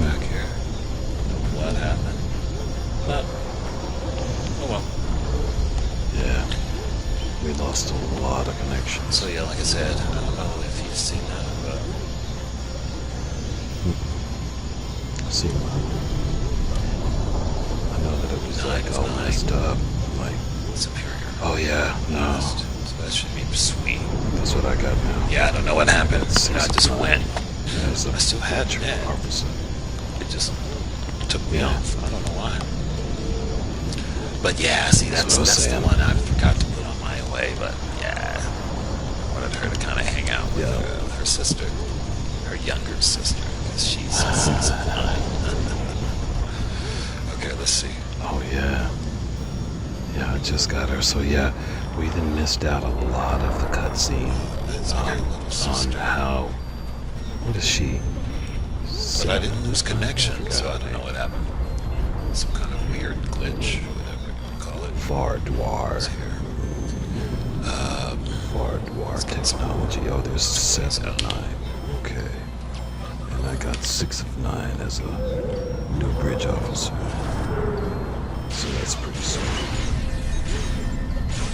back here. What happened? But, oh well. Yeah. We lost a lot of connections. So yeah, like I said, I don't know if you've seen that, but... See, I know that it was like all messed up. Like, Superior. oh yeah, no. So that should be sweet. That's what I got now. Yeah, I don't know what happened. That's I just went. There's I still had it. Opposite. It just took me off. I don't know why. But yeah, see, that's the one I forgot to put on my away. But yeah, I wanted her to kind of hang out with her sister, her younger sister, because she's 6 of 9. Okay, let's see. Oh yeah. Yeah, I just got her. So yeah, we then missed out a lot of the cutscene on how. What is she? But I didn't lose connection, so I don't know what happened. Some kind of weird glitch, whatever you call it. Vaadwaur. Here. Vaadwaur technology. Oh, there's 7 of 9. Okay. And I got 6 of 9 as a new bridge officer. So that's pretty sweet.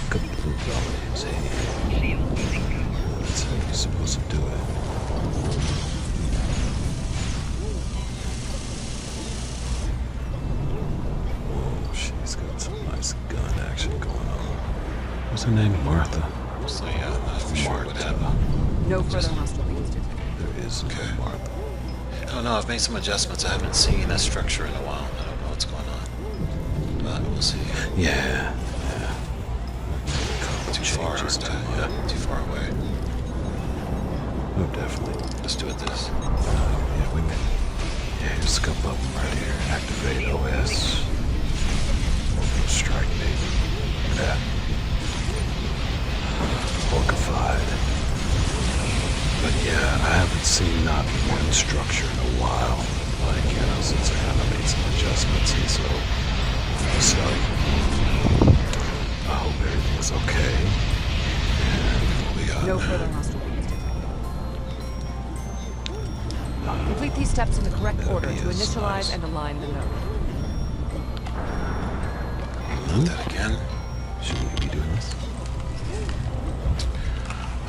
Couple of dollars. Hey. That's how you're supposed to do it. Whoa, she's got some nice gun action going on. What's her name? Martha. So yeah, I'm not for sure what happened. No further hostile beings detected. There is no Martha. I don't know, I've made some adjustments. I haven't seen that structure in a while. I don't know what's going on. But we'll see. Yeah. Too far, yeah, too far away. Oh, definitely. Let's do it this. Yeah, we may. Yeah, there's a couple of them right here. Activate OS. Orbital strike, baby. Yeah. Orcified. But yeah, I haven't seen not one structure in a while. Like, you know, since I kind of made some adjustments, and so I hope everything's okay. And what we got? No further hostile beings detected. Complete these steps in the correct order to initialize and align the node. Not that again. Shouldn't you be doing this?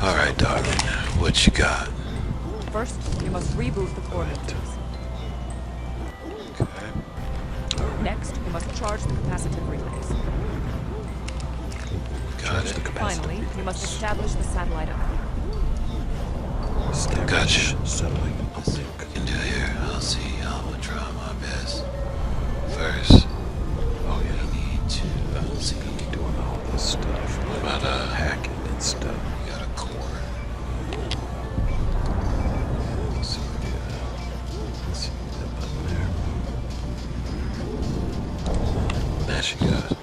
All right, darling. What you got? First, you must reboot the coordinates. Okay. Next, you must charge the capacitive relays. Got it. Finally, you must establish the satellite uplink. Gotcha. Satellite What uplink. we can do here, I'll see. I'll try my best. First, Oh yeah. we need to see. You're doing all this stuff. What about Hacking and stuff. we got a core. So yeah. Let's see that button there. There she goes.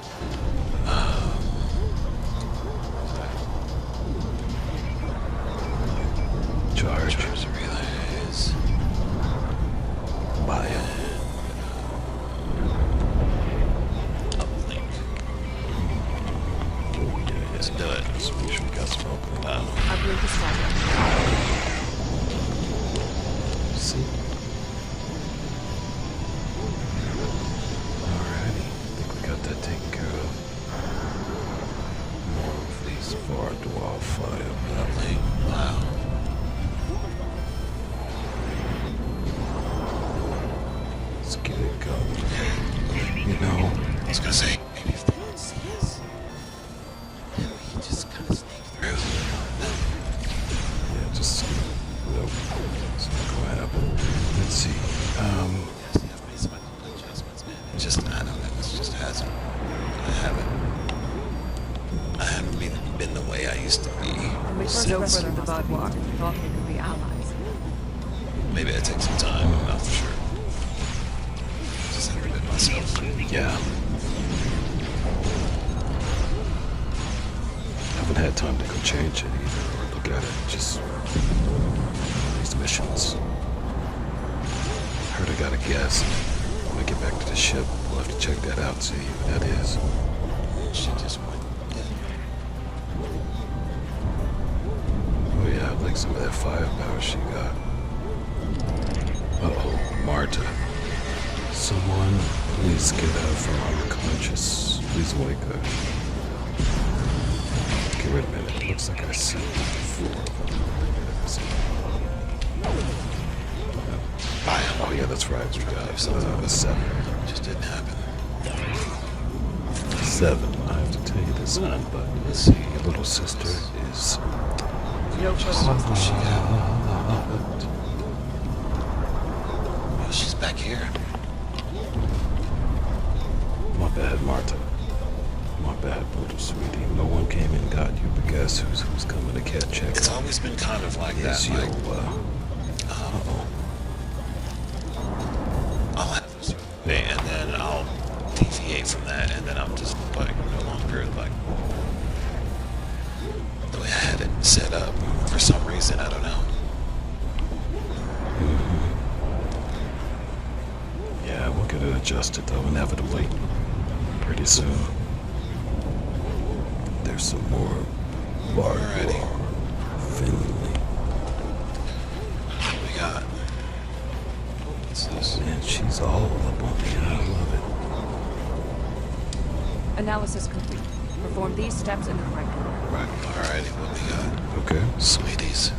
Charge. Charge the relays. Bio. Uplink. Oh yeah. Let's do it. Let's make sure we got some opening. Uplink established. See. Alrighty. I think we got that taken care of. More of these Vaadwaur fire. Uplink. Wow. Let's get it going. You know, I was gonna say, maybe if they don't see us, then we can just kind of sneak through. yeah, just nope. It's not gonna happen. Let's see. Yes, I've made some adjustments, man. It just, I don't know, it just hasn't. I haven't been the way I used to be. When we first rescued the Vaadwaur, we thought they could be allies. Maybe I take some time, I'm not for sure. Just haven't been myself. Yeah. Haven't had time to go change it either or look at it. Just these missions. Heard I got a guest. When I get back to the ship, we'll have to check that out, see who that is. She just went. Oh yeah, I like some of that firepower she got. Uh-oh, Marta. Someone, please get her from unconscious. Please wake her. Okay, wait a minute. Looks like I see 4 of them. Oh yeah, that's right. We got 7. Just didn't happen. 7. I have to tell you this one, but let's see. Your little sister is. No further Oh, hostile. she's back here. My bad, Marta. My bad, little sweetie. No one came and got you, but guess who's coming to catch you? It's always been kind of like It's that. your, Like, uh-oh. I'll have a certain thing, and then I'll deviate from that, and then I'm just like no longer like the way I had it set up. For some reason, I don't know. Yeah, we'll get it adjusted though, inevitably. Pretty soon. There's some more Vaadwaur. Finley. What do we got? What's this? And she's all up on me. I love it. Analysis complete. Perform these steps in the correct order. Right. Alrighty, what we got? Okay. Sweeties.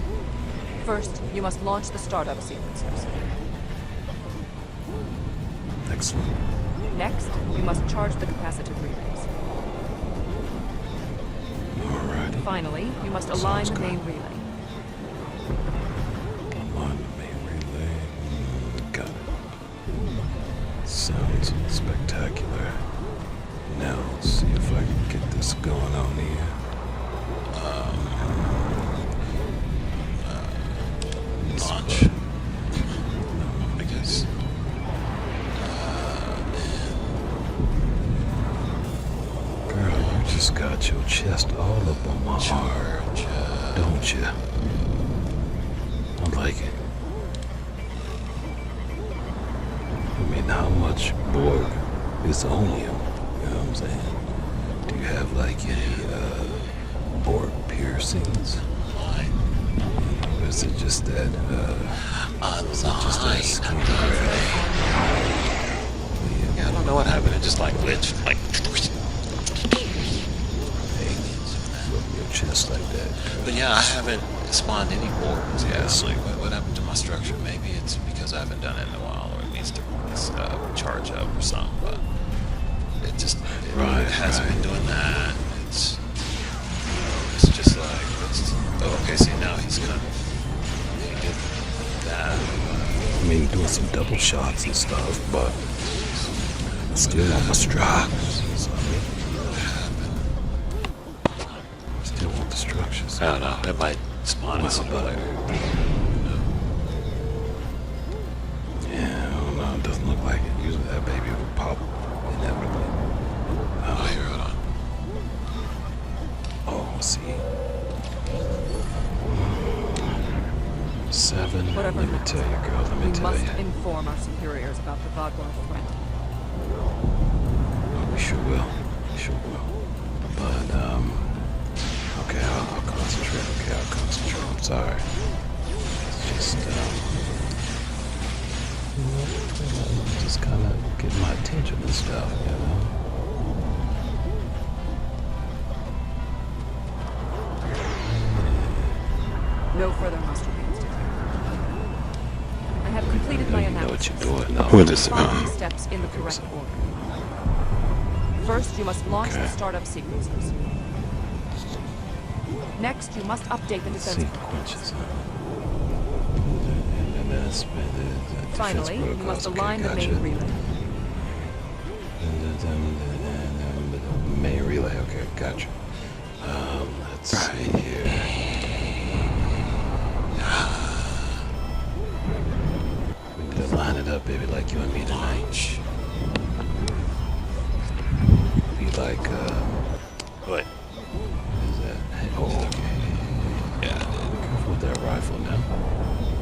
First, you must launch the startup sequencers. Excellent. Next, you must charge the capacitive relays. Alrighty. Finally, you must align Sounds the good. main relay. Align the main relay. Got it. Sounds spectacular. Now, let's see if I can get this going on here. Launch. I guess. Girl, you just got your chest all up on my arm, Charge. don't you? I like it. I mean, how much Borg is on you? You know what I'm saying? Do you have like any Borg piercings? Line. Or is it just that, Yeah, I don't know what happened. It just like glitched. Like. rub your chest like that? But yeah, I haven't spawned any boards yet. I'm like, what happened to my structure? Maybe it's because I haven't done it in a while, or it needs to charge up or something. But it just hasn't been doing that. It's just like okay. See, now he's kind of he did that. I mean, doing some double shots and stuff, but I still want my structures. So, still want the structures. I don't know. It might spawn it sooner or later. Yeah, I don't know. It doesn't look like it. Usually that baby will pop inevitably. Oh, here, hold on. Oh, see. 7. Whatever Let me happens, tell you, girl. Let me we tell must you. inform our superiors about the Vaadwaur threat. Oh, we sure will. We sure will. But, okay, I'll concentrate. Okay, I'll concentrate. I'm sorry. It's just, just kind of getting my attention and stuff, you know? No further muster beams detected. I have completed my You know what analysis. you're doing. No, What is it? Follow these steps in the correct order. First, you must launch the Okay. startup sequencers. Next, you must update the defense sequences. And that's the Finally, you must align the main relay. Main relay, okay, gotcha. Let's see here. We need to line it up, baby, like you and me tonight. Be like, What? is that? Oh, okay. Yeah, Be careful with that rifle now.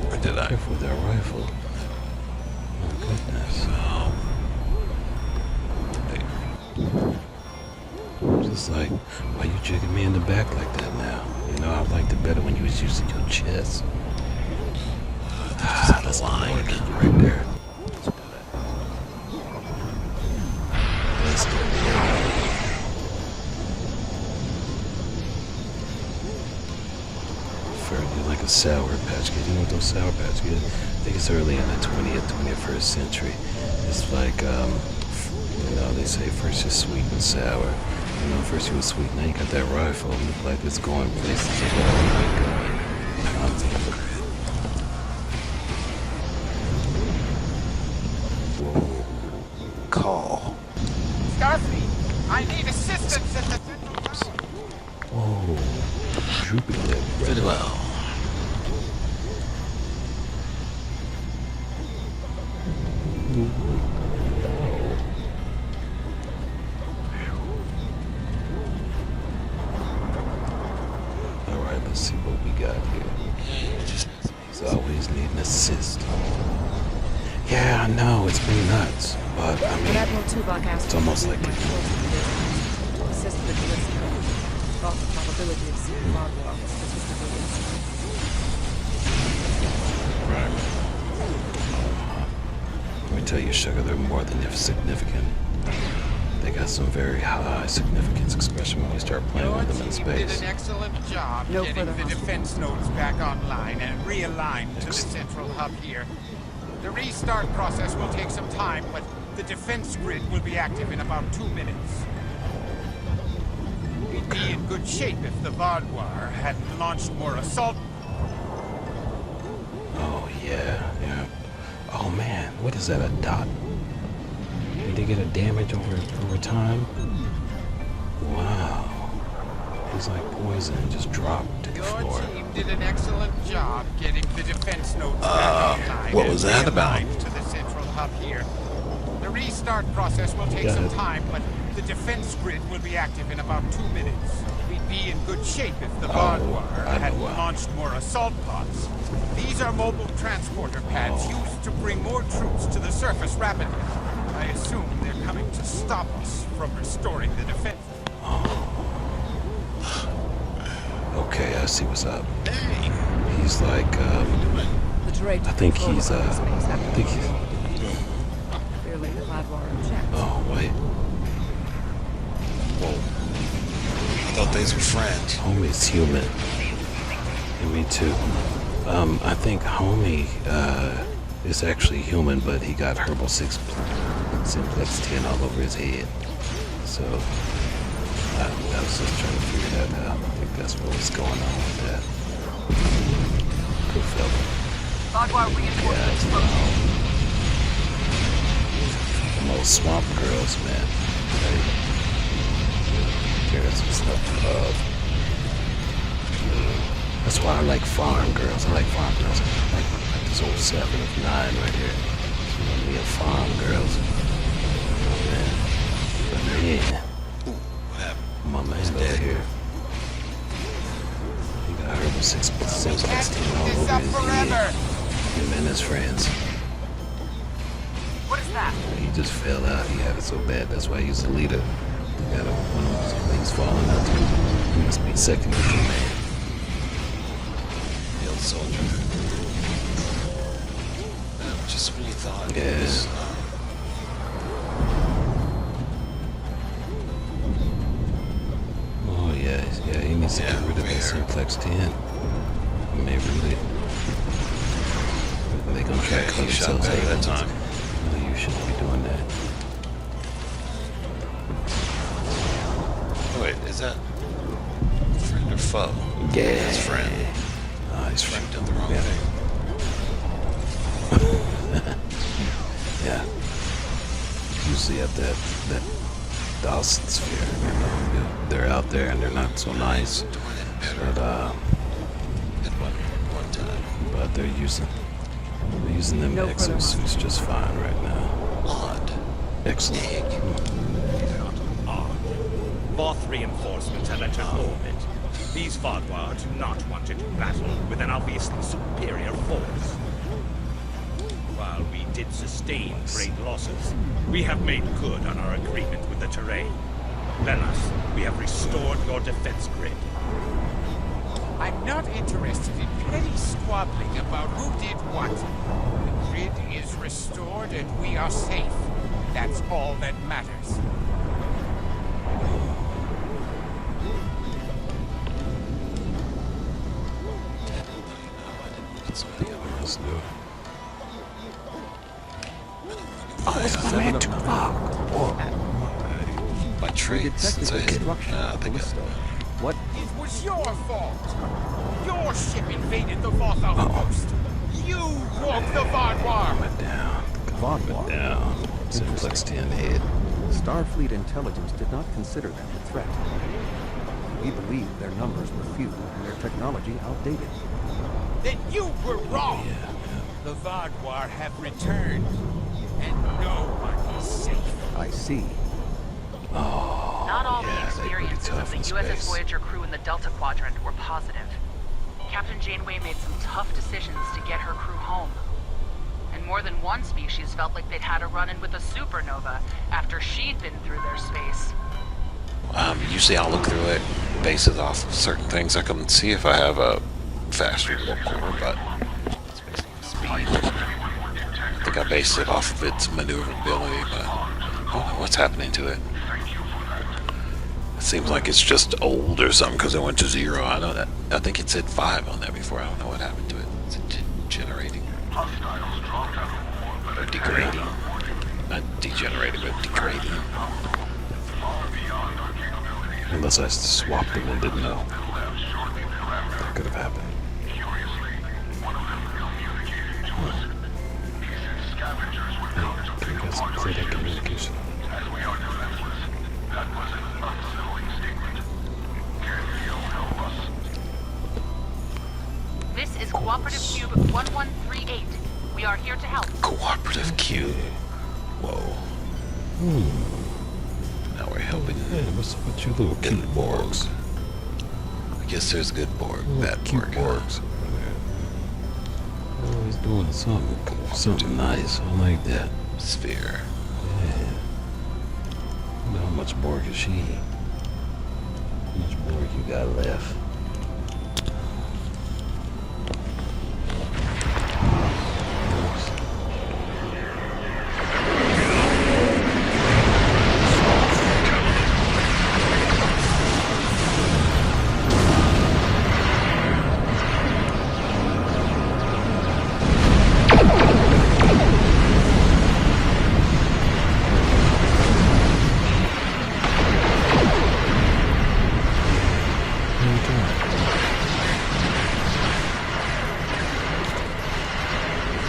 I did. Did I? Careful with that rifle. Oh, goodness. Just like, why you jigging me in the back like that now? You know, I liked it better when you was using your chest. The line. Right there. the Sour Patch Kids. You know what those Sour Patch Kids? I think it's early in the 21st century. It's like, you know, they say first you're sweet and sour. You know, first you were sweet, now you got that rifle. It look like it's going places. Whoa. Call. Starfleet, I need assistance at the central. Whoa. Droopy lip. Very well. Alright, let's see what we got here. He's always needing assist. Yeah, I know, it's been nuts. But, I mean, Admiral Tuvok asked it's almost like to assist the Callisto. Thought the probability of seeing Vaadwaur was statistically Let me tell you, sugar, they're more than significant. They got some very high significance expression when we start playing with them in Your team did space. an excellent job No getting further the defense nodes back online and realigned to the central hub here. The restart process will take some time, but the defense grid will be active in about 2 minutes. We'd be in good shape if the Vaadwaur hadn't launched more assault. Oh, yeah. Oh, man, what is that, a dot? Did they get a damage over time? Wow. It's like poison, just dropped to the Your floor. team did an excellent job getting the defense nodes back online what and was that about? realigned to the central hub here. The restart process will take Go some ahead. time, but the defense grid will be active in about 2 minutes. We'd be in good shape if the Vaadwaur I know hadn't why. launched more assault pods. These are mobile transporter pads used to bring more troops to the surface rapidly. I assume they're coming to stop us from restoring the defense. Okay, I see what's up. Hey, He's like, The Turei I think took he's, control of I space after think he's, clearly the Vaadwaur in check. oh, wait. whoa. I thought these were friends. Homie's human. And me too. I think Homie, is actually human, but he got Herbal 6 Simplex 10 all over his head. So, I was just trying to figure that out. I think that's what was going on with that. Good fella. Vaadwaur reinforcements Yeah, them old swamp girls, man. Tearing some stuff up. That's why I like farm girls. I like farm girls. Like this old 7 of 9 right here. Me and farm girls. Oh, man. But man, What happened? my man over dead. here. He got Herbal 6 Can't Simplex keep 10 all this over up his forever! head. Him and his friends. What is that? He just fell out. He had it so bad. That's why he's the leader. He got one of those things falling out. He must be second in command. The old soldier. Just when you thought Yeah. it was, Oh yeah, he needs to Yeah, get rid of over that here. Simplex 10. Maybe they gonna try to Okay, cut you shot themselves better out. that time. No, you shouldn't be doing that. Oh, wait, is that friend or foe? Yeah. That's friend. Nice. Friend did the wrong Yeah. thing. Yeah. Usually at that Dawson sphere, they're out there and they're not so nice. Doing it better But at one time. but they're using them No further exosuits just fine right now. Odd. Excellent. Egg. Both reinforcements have entered orbit. These Vaadwaur do not want to do battle with an obviously superior force. While we did sustain great losses, we have made good on our agreement with the Turei. Lennos, we have restored your defense grid. I'm not interested in petty squabbling about who did what. The grid is restored and we are safe. That's all that matters. this video. Let's do it. Seven of nine. My We traits, since I detected hit, destruction I at think I, Callisto. What? It was your fault. Your ship invaded the fourth outpost. You broke the Vaadwaur. Went down. Vaadwaur. Down. Simplex 10 head. Starfleet Intelligence did not consider them a threat. We believe their numbers were few and their technology outdated. Then you were wrong. Yeah. The Vaadwaur have returned, and no one is safe. I see. Not all yeah, the they pretty experiences tough of the in U.S.S. space. Voyager crew in the Delta Quadrant were positive. Captain Janeway made some tough decisions to get her crew home. And more than one species felt like they'd had a run-in with a supernova after she'd been through their space. usually I'll look through it, base it off of certain things. I can see if I have a fast reload core, but it's basically speed. I think I based it off of its maneuverability, but I don't know what's happening to it. It seems like it's just old or something because it went to 0. I know that. I think it said 5 on that before. I don't know what happened to it. Is it degenerating? Or degrading? Not degenerating, but degrading. Unless I swapped them and didn't know. That could have happened. Hey, can you guys clear that communication? This is Cooperative Cube 1138. We are here to help. Cooperative Q. Whoa. Now we're helping Hey, what's up with you little cute Borgs? I guess there's good Borg, bad Cute Borg. Borgs over there. Always doing something nice. I like that. Sphere. Yeah. Wonder how much Borg is she? How much Borg you got left?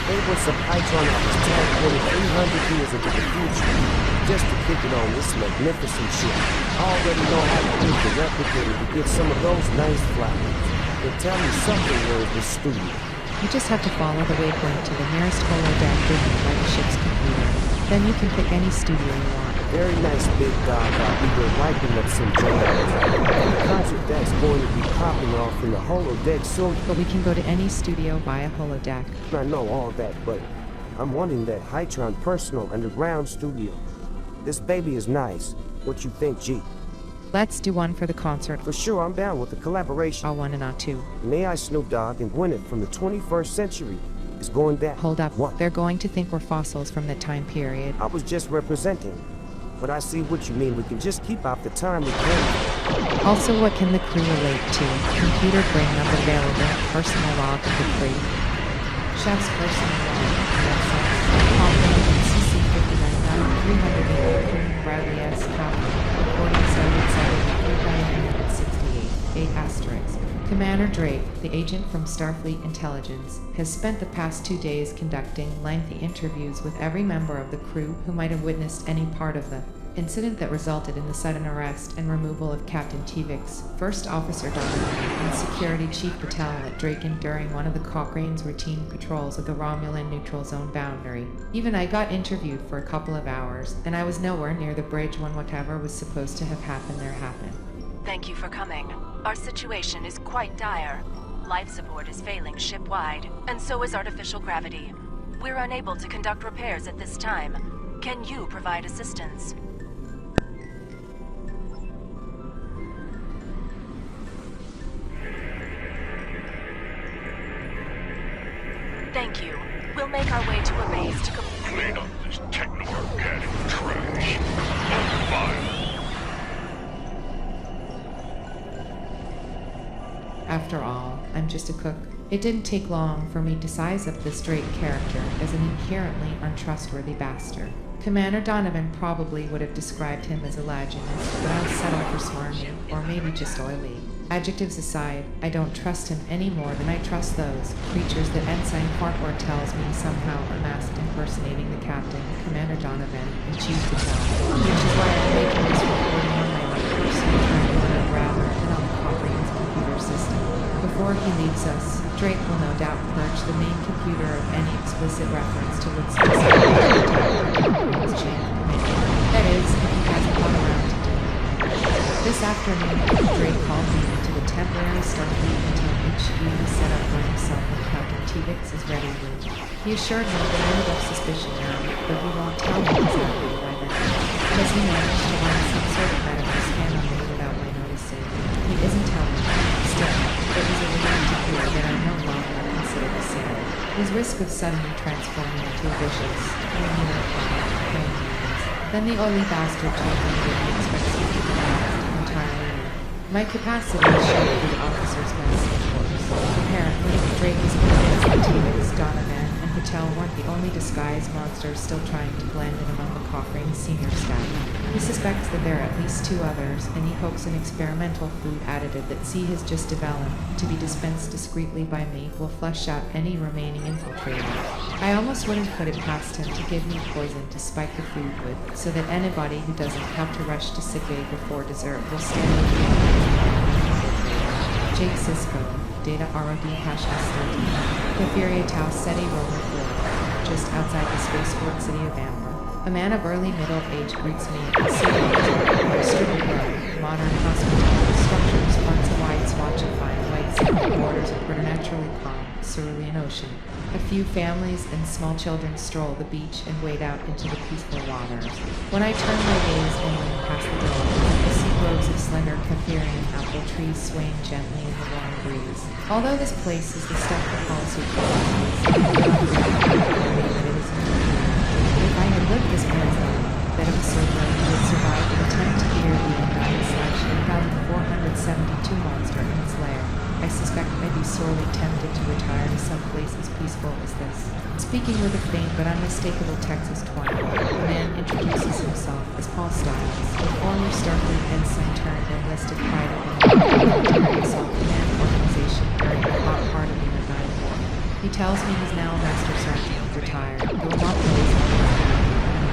They was some Hytron that was transported 300 years into the future just to kick it on this magnificent ship. I already know how to use the replicator to get some of those nice flowers. Then tell me something where the studio. You just have to follow the waypoint to the nearest holodeck driven by the ship's computer. Then you can pick any studio you want. Very nice big dog out either wiping up some jams. And the concert deck's going to be popping off in the holodeck soon. But we can go to any studio via holodeck. I know all that, but I'm wanting that Hytron personal underground studio. This baby is nice. What you think, G? Let's do one for the concert. For sure, I'm down with the collaboration. I'll want to not two. And AI Snoop Dogg and Gwyneth from the 21st century is going down. Hold up. What? They're going to think we're fossils from that time period. I was just representing. But I see what you mean. We can just keep out the time we can. Also, what can the crew relate to? Computer brain number available. Personal log of the crew. Chef's personal log. Compliment CC 59 308. Including Bradley S. Copy. Recording 77368. 8 asterisks. Commander Drake, the agent from Starfleet Intelligence, has spent the past 2 days conducting lengthy interviews with every member of the crew who might have witnessed any part of the incident that resulted in the sudden arrest and removal of Captain Tuvok's First Officer Donovan and Security Chief Patel at Draken during one of the Cochrane's routine patrols of the Romulan neutral zone boundary. Even I got interviewed for a couple of hours, and I was nowhere near the bridge when whatever was supposed to have happened there happened. Thank you for coming. Our situation is quite dire. Life support is failing ship-wide, and so is artificial gravity. We're unable to conduct repairs at this time. Can you provide assistance? Thank you. We'll make our way to a base to Clean up this techno-organic trash. On fire. After all, I'm just a cook. It didn't take long for me to size up this Drake character as an inherently untrustworthy bastard. Commander Donovan probably would have described him as a laginist, but I'll settle for smarmy, or maybe just oily. Adjectives aside, I don't trust him any more than I trust those creatures that Ensign Farquhar tells me somehow are masked impersonating the captain, Commander Donovan, and Chief Patel, which is why I'm making this recording on my own personal time rather than on the Cooperative computer system. Before he leaves us, Drake will no doubt purge the main computer of any explicit reference to what's his chain of command. That is, if he hasn't gone around to do it. This afternoon, Drake called me into the temporary Starfleet Intelligence HQ he set up for himself in Captain Tuvok's ready room. He assured me that I would have suspicion now, but he won't tell me exactly why then. Because he managed to run some sort of medical scan on me without my noticing. He isn't telling me. Still, it was a relief to hear that I no longer consider the same. His risk of suddenly transforming into a vicious, then the oily bastard told me that he expects me to be entirely new. My capacity is shared through the officer's mess, of course. Apparently, Drake is convinced that Tuvok, Donovan, and Patel weren't the only disguised monsters still trying to blend in among the Cochrane's senior staff. He suspects that there are at least 2 others, and he hopes an experimental food additive that C has just developed, to be dispensed discreetly by me, will flush out any remaining infiltrators. I almost wouldn't put it past him to give me poison to spike the food with, so that anybody who doesn't have to rush to sick bay before dessert will stand with me. Jake Sisko, Data ROD #13, Porphyria Tau SETI Rover 4, just outside the spaceport city of Vaadwaur. A man of early middle age greets me at the city strip of modern hospitality structures fronts a wide swatch of fine white sand borders a preternaturally calm cerulean ocean. A few families and small children stroll the beach and wade out into the peaceful waters. When I turn my gaze inland past the door, I see groves of slender Kaffirian apple trees swaying gently in the warm breeze. Although this place is the stuff of policy if I had lived this man's life, that of a Syllerran who had survived an attempt to hear the N9/8472 monster in its lair, I suspect I'd be sorely tempted to retire to some place as peaceful as this. Speaking with a faint but unmistakable Texas twang, the man introduces himself as Paul Stiles, a former Starfleet ensign turned enlisted private in the Assault Command Organization during the hot part of the Vaadwaur. He tells me he's now a Master Sergeant, retired, though not always on his back.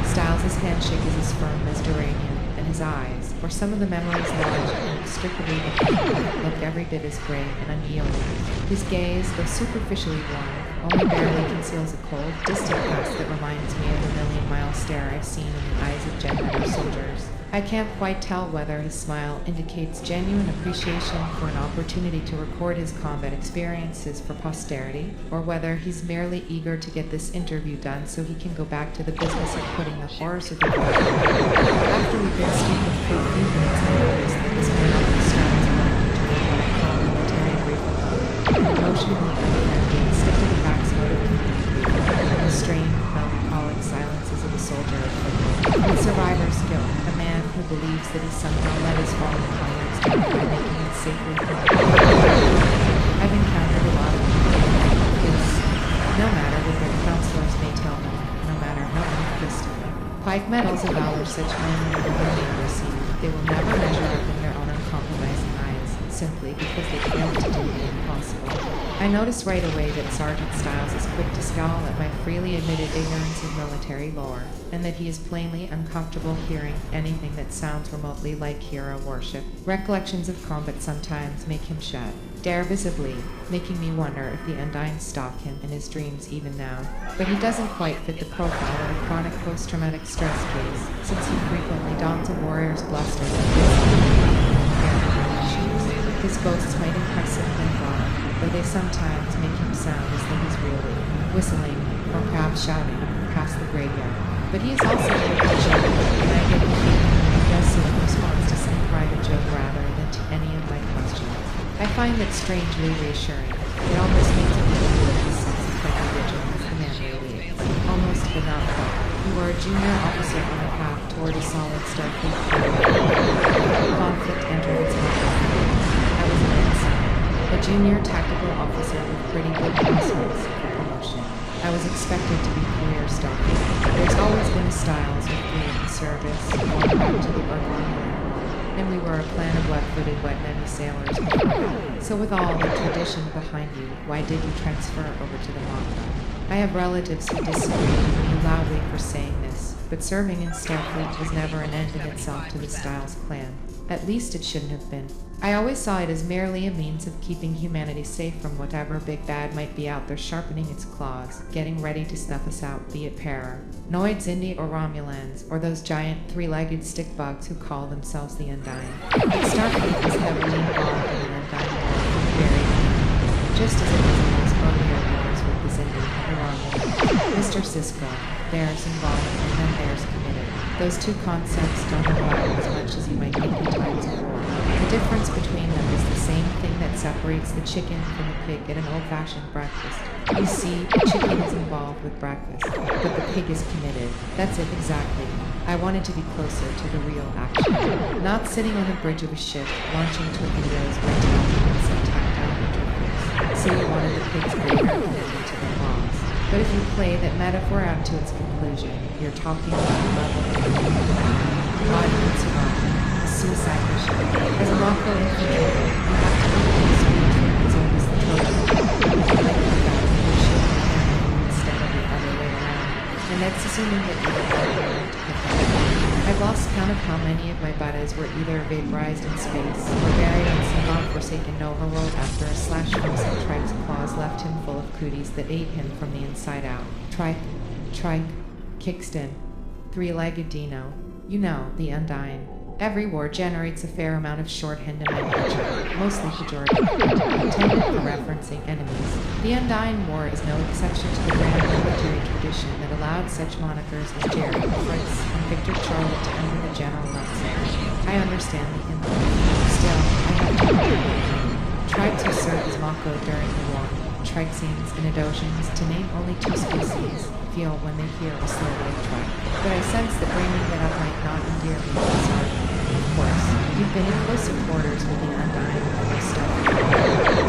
Stiles' handshake is as firm as Duranium, and his eyes, for some of the memories large and inextricably intertwined, look every bit as gray and unyielding. His gaze, though superficially warm, only barely conceals a cold, distant past that reminds me of the million-mile stare I've seen in the eyes of Jedi soldiers. I can't quite tell whether his smile indicates genuine appreciation for an opportunity to record his combat experiences for posterity, or whether he's merely eager to get this interview done so he can go back to the business of putting the horrors of the world. After we've been speaking for a few minutes, I noticed that this man often strives to what I call military briefing, and emotionally underhanded, stick to the facts mode of communicating, and the strained, melancholic silences of a soldier of football. With survivor's guilt, a man who believes that he somehow let his fallen colleagues down by making it safely home. I've encountered a lot of people like this, no matter what their counselors may tell me, no matter how unchristable. Pike medals of valor such men and women may receive. They will never measure up in their own uncompromising eyes, simply because they failed to do the impossible. I noticed right away that Sergeant Stiles is quick to scowl at my freely admitted ignorance of military lore, and that he is plainly uncomfortable hearing anything that sounds remotely like hero worship. Recollections of combat sometimes make him shed, dare visibly, making me wonder if the Endines stalk him in his dreams even now. But he doesn't quite fit the profile of a chronic post-traumatic stress case, since he frequently dons a warrior's bluster his boasts might impress him when gone, though they sometimes make him sound as though he's really whistling, or perhaps shouting, past the graveyard. But he is also able to shout, and I get the feeling that he does so in response to some private joke rather than to any of my questions. I find that strangely reassuring. It almost makes me feel this sense of hypervigilance the man radiates, almost but not quite. You are a junior officer on a path toward a solid Starfleet career. Conflict entered its market. I was an ensign, but A junior tactical officer with pretty good prospects for promotion. I was expected to be career Starfleet. There's always been a Styles with me in the service, going back to the Romulan. And we were a clan of wet-footed, wet-nanny sailors before that. So with all the tradition behind you, why did you transfer over to the Maka? I have relatives who disagree with me loudly for saying this, but serving in Starfleet was never an end in itself to the Styles clan. At least it shouldn't have been. I always saw it as merely a means of keeping humanity safe from whatever big bad might be out there sharpening its claws, getting ready to snuff us out, be it Para, Noids, Indi, or Romulans, or those giant three-legged stick-bugs who call themselves the Undying. But Starfleet was heavily involved in an Undying war from the very beginning, just as it was in those earlier wars with the Zindi and the Romulans. Mr. Sisko, theirs involved, and then theirs committed. Those two concepts don't overlap as much as you might think in times of war. The difference between them is the same thing that separates the chicken from the pig at an old-fashioned breakfast. You see, the chicken is involved with breakfast, but the pig is committed. That's it exactly. I wanted to be closer to the real action. Not sitting on the bridge of a ship, launching torpedoes by tapping some tactile interface. So you wanted the pig's greater commitment to the cause. But if you play that metaphor out to its conclusion, you're talking about a level of audience wrong. Suicide mission. As a Mako infantryman, you have to be as old as the Trojan. Like the guy who should be instead of the other way around. And that's assuming that you are going to pick up. I've lost count of how many of my buddies were either vaporized in space or buried in some godforsaken Nova world after a slash from some tribe's claws left him full of cooties that ate him from the inside out. Trike, Kingston, three-legged Dino. You know, the Undying. Every war generates a fair amount of shorthand and nomenclature, mostly pejorative, intended for referencing enemies. The Undying War is no exception to the grand military tradition that allowed such monikers as Jerry, Fritz, and Victor Charlotte to enter the general lexicon. I understand the import. Still, I have to agree. Tribes who served as Mako during the war, Trixines and Adosians, to name only two species, feel when they hear a slow-like tribe. But I sense that bringing that up might not endear me to this argument. Of course, you've been in closer quarters with the Undying than your stuff.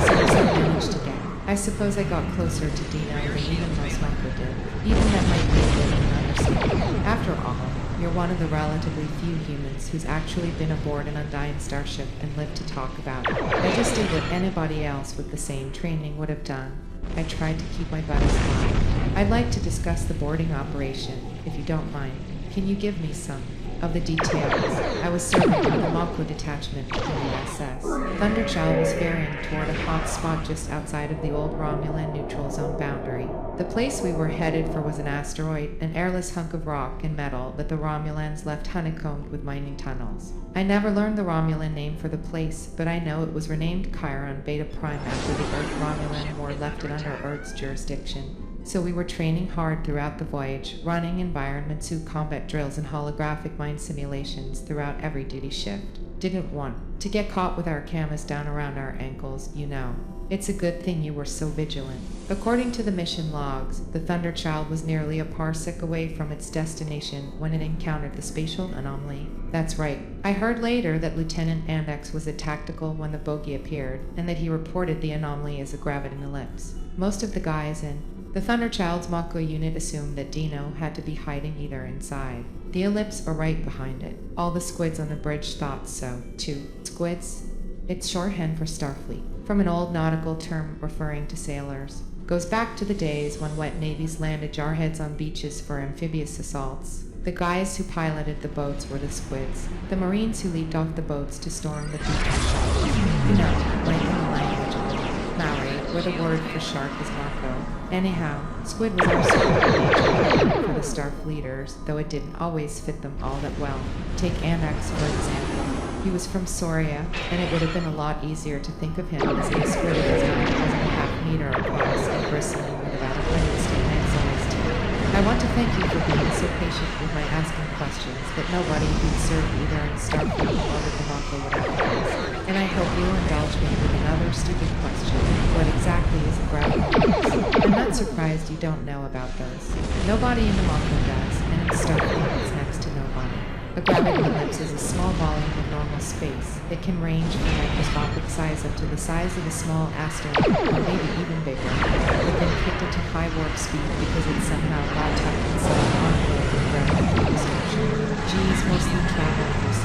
So I managed to get. I suppose I got closer to Dino than even most Mako did. Even that might be a bit of an understatement. After all, you're one of the relatively few humans who's actually been aboard an Undying starship and lived to talk about it. I just did what anybody else with the same training would have done. I tried to keep my buddies alive. I'd like to discuss the boarding operation, if you don't mind. Can you give me some of the details? I was serving with a Mako detachment of the U.S.S. Thunderchild was ferrying toward a hot spot just outside of the old Romulan neutral zone boundary. The place we were headed for was an asteroid, an airless hunk of rock and metal that the Romulans left honeycombed with mining tunnels. I never learned the Romulan name for the place, but I know it was renamed Chiron Beta Prime after the Earth-Romulan War left it under Earth's jurisdiction. So we were training hard throughout the voyage, running environment suit combat drills and holographic mind simulations throughout every duty shift. Didn't want to get caught with our cameras down around our ankles, you know. It's a good thing you were so vigilant. According to the mission logs, the Thunderchild was nearly a parsec away from its destination when it encountered the spatial anomaly. That's right. I heard later that Lieutenant Andex was a tactical when the bogey appeared, and that he reported the anomaly as a graviton ellipse. Most of the guys in the Thunderchild's Mako unit assumed that Dino had to be hiding either inside the ellipse or right behind it. All the squids on the bridge thought so, too. Squids? It's shorthand for Starfleet, from an old nautical term referring to sailors. Goes back to the days when wet navies landed jarheads on beaches for amphibious assaults. The guys who piloted the boats were the squids, the Marines who leaped off the boats to storm the beach with sharks. You know, like in the language of Maori, where the word for shark is Mako. Anyhow, squid was our sort for the Starfleeters, though it didn't always fit them all that well. Take Andex, for example. He was from Soria, and it would have been a lot easier to think of him as a squid of his 9.5 meter across and bristling with about 100 stain eggs on his teeth. I want to thank you for being so patient with my asking questions that nobody who'd served either in Starfleet or with the Mako would have asked. And I hope you'll indulge me with another stupid question. What exactly is a gravity? I'm not surprised you don't know about those. Nobody in the Mako does, and in Starfleet it's next to nobody. A gravity ellipse is a small volume of normal space. It can range from microscopic size up to the size of a small asteroid, or maybe even bigger, but then kicked into high warp speed because it's somehow got tucked inside an envelope with gravity description. G's mostly travel through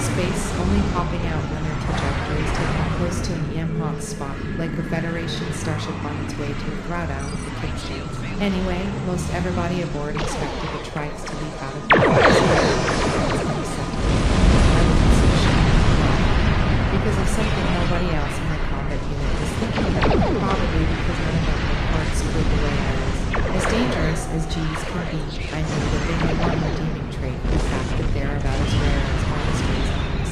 space, only popping out when their trajectories take them close to an EM-hot spot, like the Federation starship on its way to a throwdown of the kickstand. Anyway, most everybody aboard expected the trikes to leap out of the because of something nobody else in my combat unit was thinking about, probably because none of them were parts with the way I was. As dangerous as G's can be, I knew that they had one redeeming trait, the fact that they're about as rare as monasteries on this.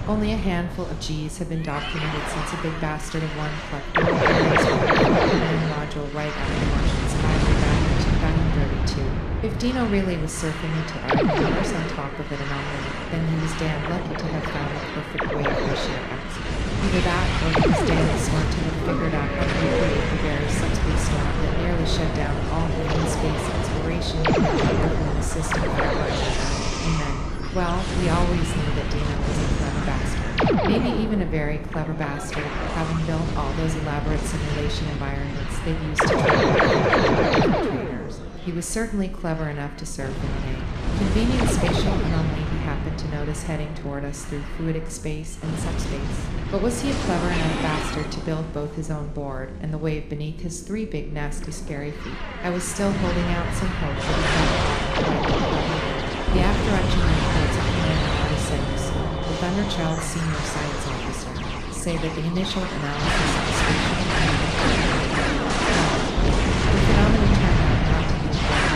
Only a handful of G's have been documented since a big bastard of one plucked the command module right out of the Martian sky back in 2032. If Dino really was surfing into our universe on top of an anomaly, then he was damn lucky to have found the perfect way for a sheer accident. Either that, or he was damn smart to have figured out how to recreate the very subspace storm that nearly shut down all human space exploration in the system forever. Amen. Well, we always knew that Dino was a clever bastard. Maybe even a very clever bastard, having built all those elaborate simulation environments they've used to train trainers. He was certainly clever enough to serve in the name. Convenient spatial anomaly he happened to notice heading toward us through fluidic space and subspace. But was he a clever enough bastard to build both his own board and the wave beneath his three big, nasty, scary feet? I was still holding out some hope that he found the after-action reports of Commander Artisanus, the Thunderchild senior science officer, say that the initial analysis of the spatial phenomenon turned out not to be important.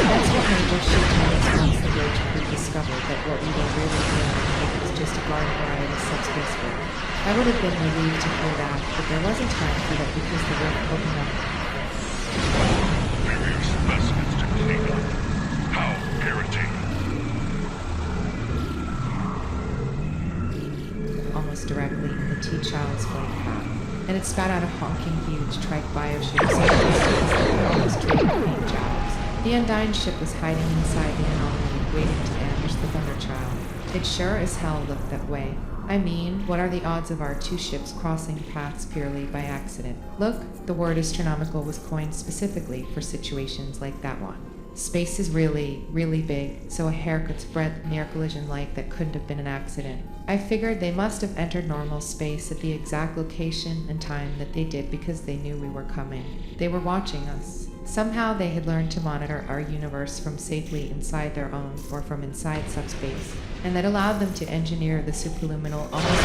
That's what Major Shipmans once the Voyager crew discovered that what we were really dealing with was just a garden variety subspace work. I would have been relieved to hear that, but there wasn't time for that because the rift opened up. Various specimens to clean up. How irritating. Almost directly in the T-Child's flight path, and it spat out a honking huge trike bioship so that almost traded paint jobs. The Undyne ship was hiding inside the anomaly, waiting to ambush the Thunderchild. It sure as hell looked that way. I mean, what are the odds of our two ships crossing paths purely by accident? Look, the word astronomical was coined specifically for situations like that one. Space is really, really big, so a hair could spread near collision like that couldn't have been an accident. I figured they must have entered normal space at the exact location and time that they did because they knew we were coming. They were watching us. Somehow they had learned to monitor our universe from safely inside their own or from inside subspace, and that allowed them to engineer the superluminal almost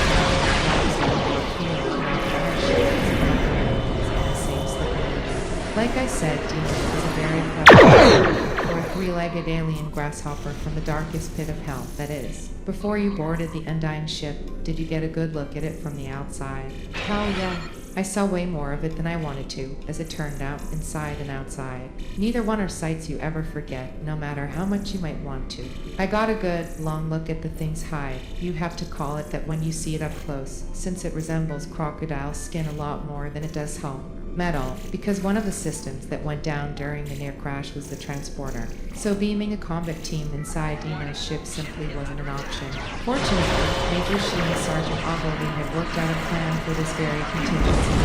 like I said, Dino was a very clever or a three-legged alien grasshopper from the darkest pit of hell, that is. Before you boarded the Undyne ship, did you get a good look at it from the outside? Hell yeah. I saw way more of it than I wanted to, as it turned out, inside and outside. Neither one are sights you ever forget, no matter how much you might want to. I got a good, long look at the thing's hide. You have to call it that when you see it up close, since it resembles crocodile skin a lot more than it does home. Metal, because one of the systems that went down during the near crash was the transporter, so beaming a combat team inside Dino's ship simply wasn't an option. Fortunately, Major Shi and Sergeant Ogilvy had worked out a plan for this very contingency.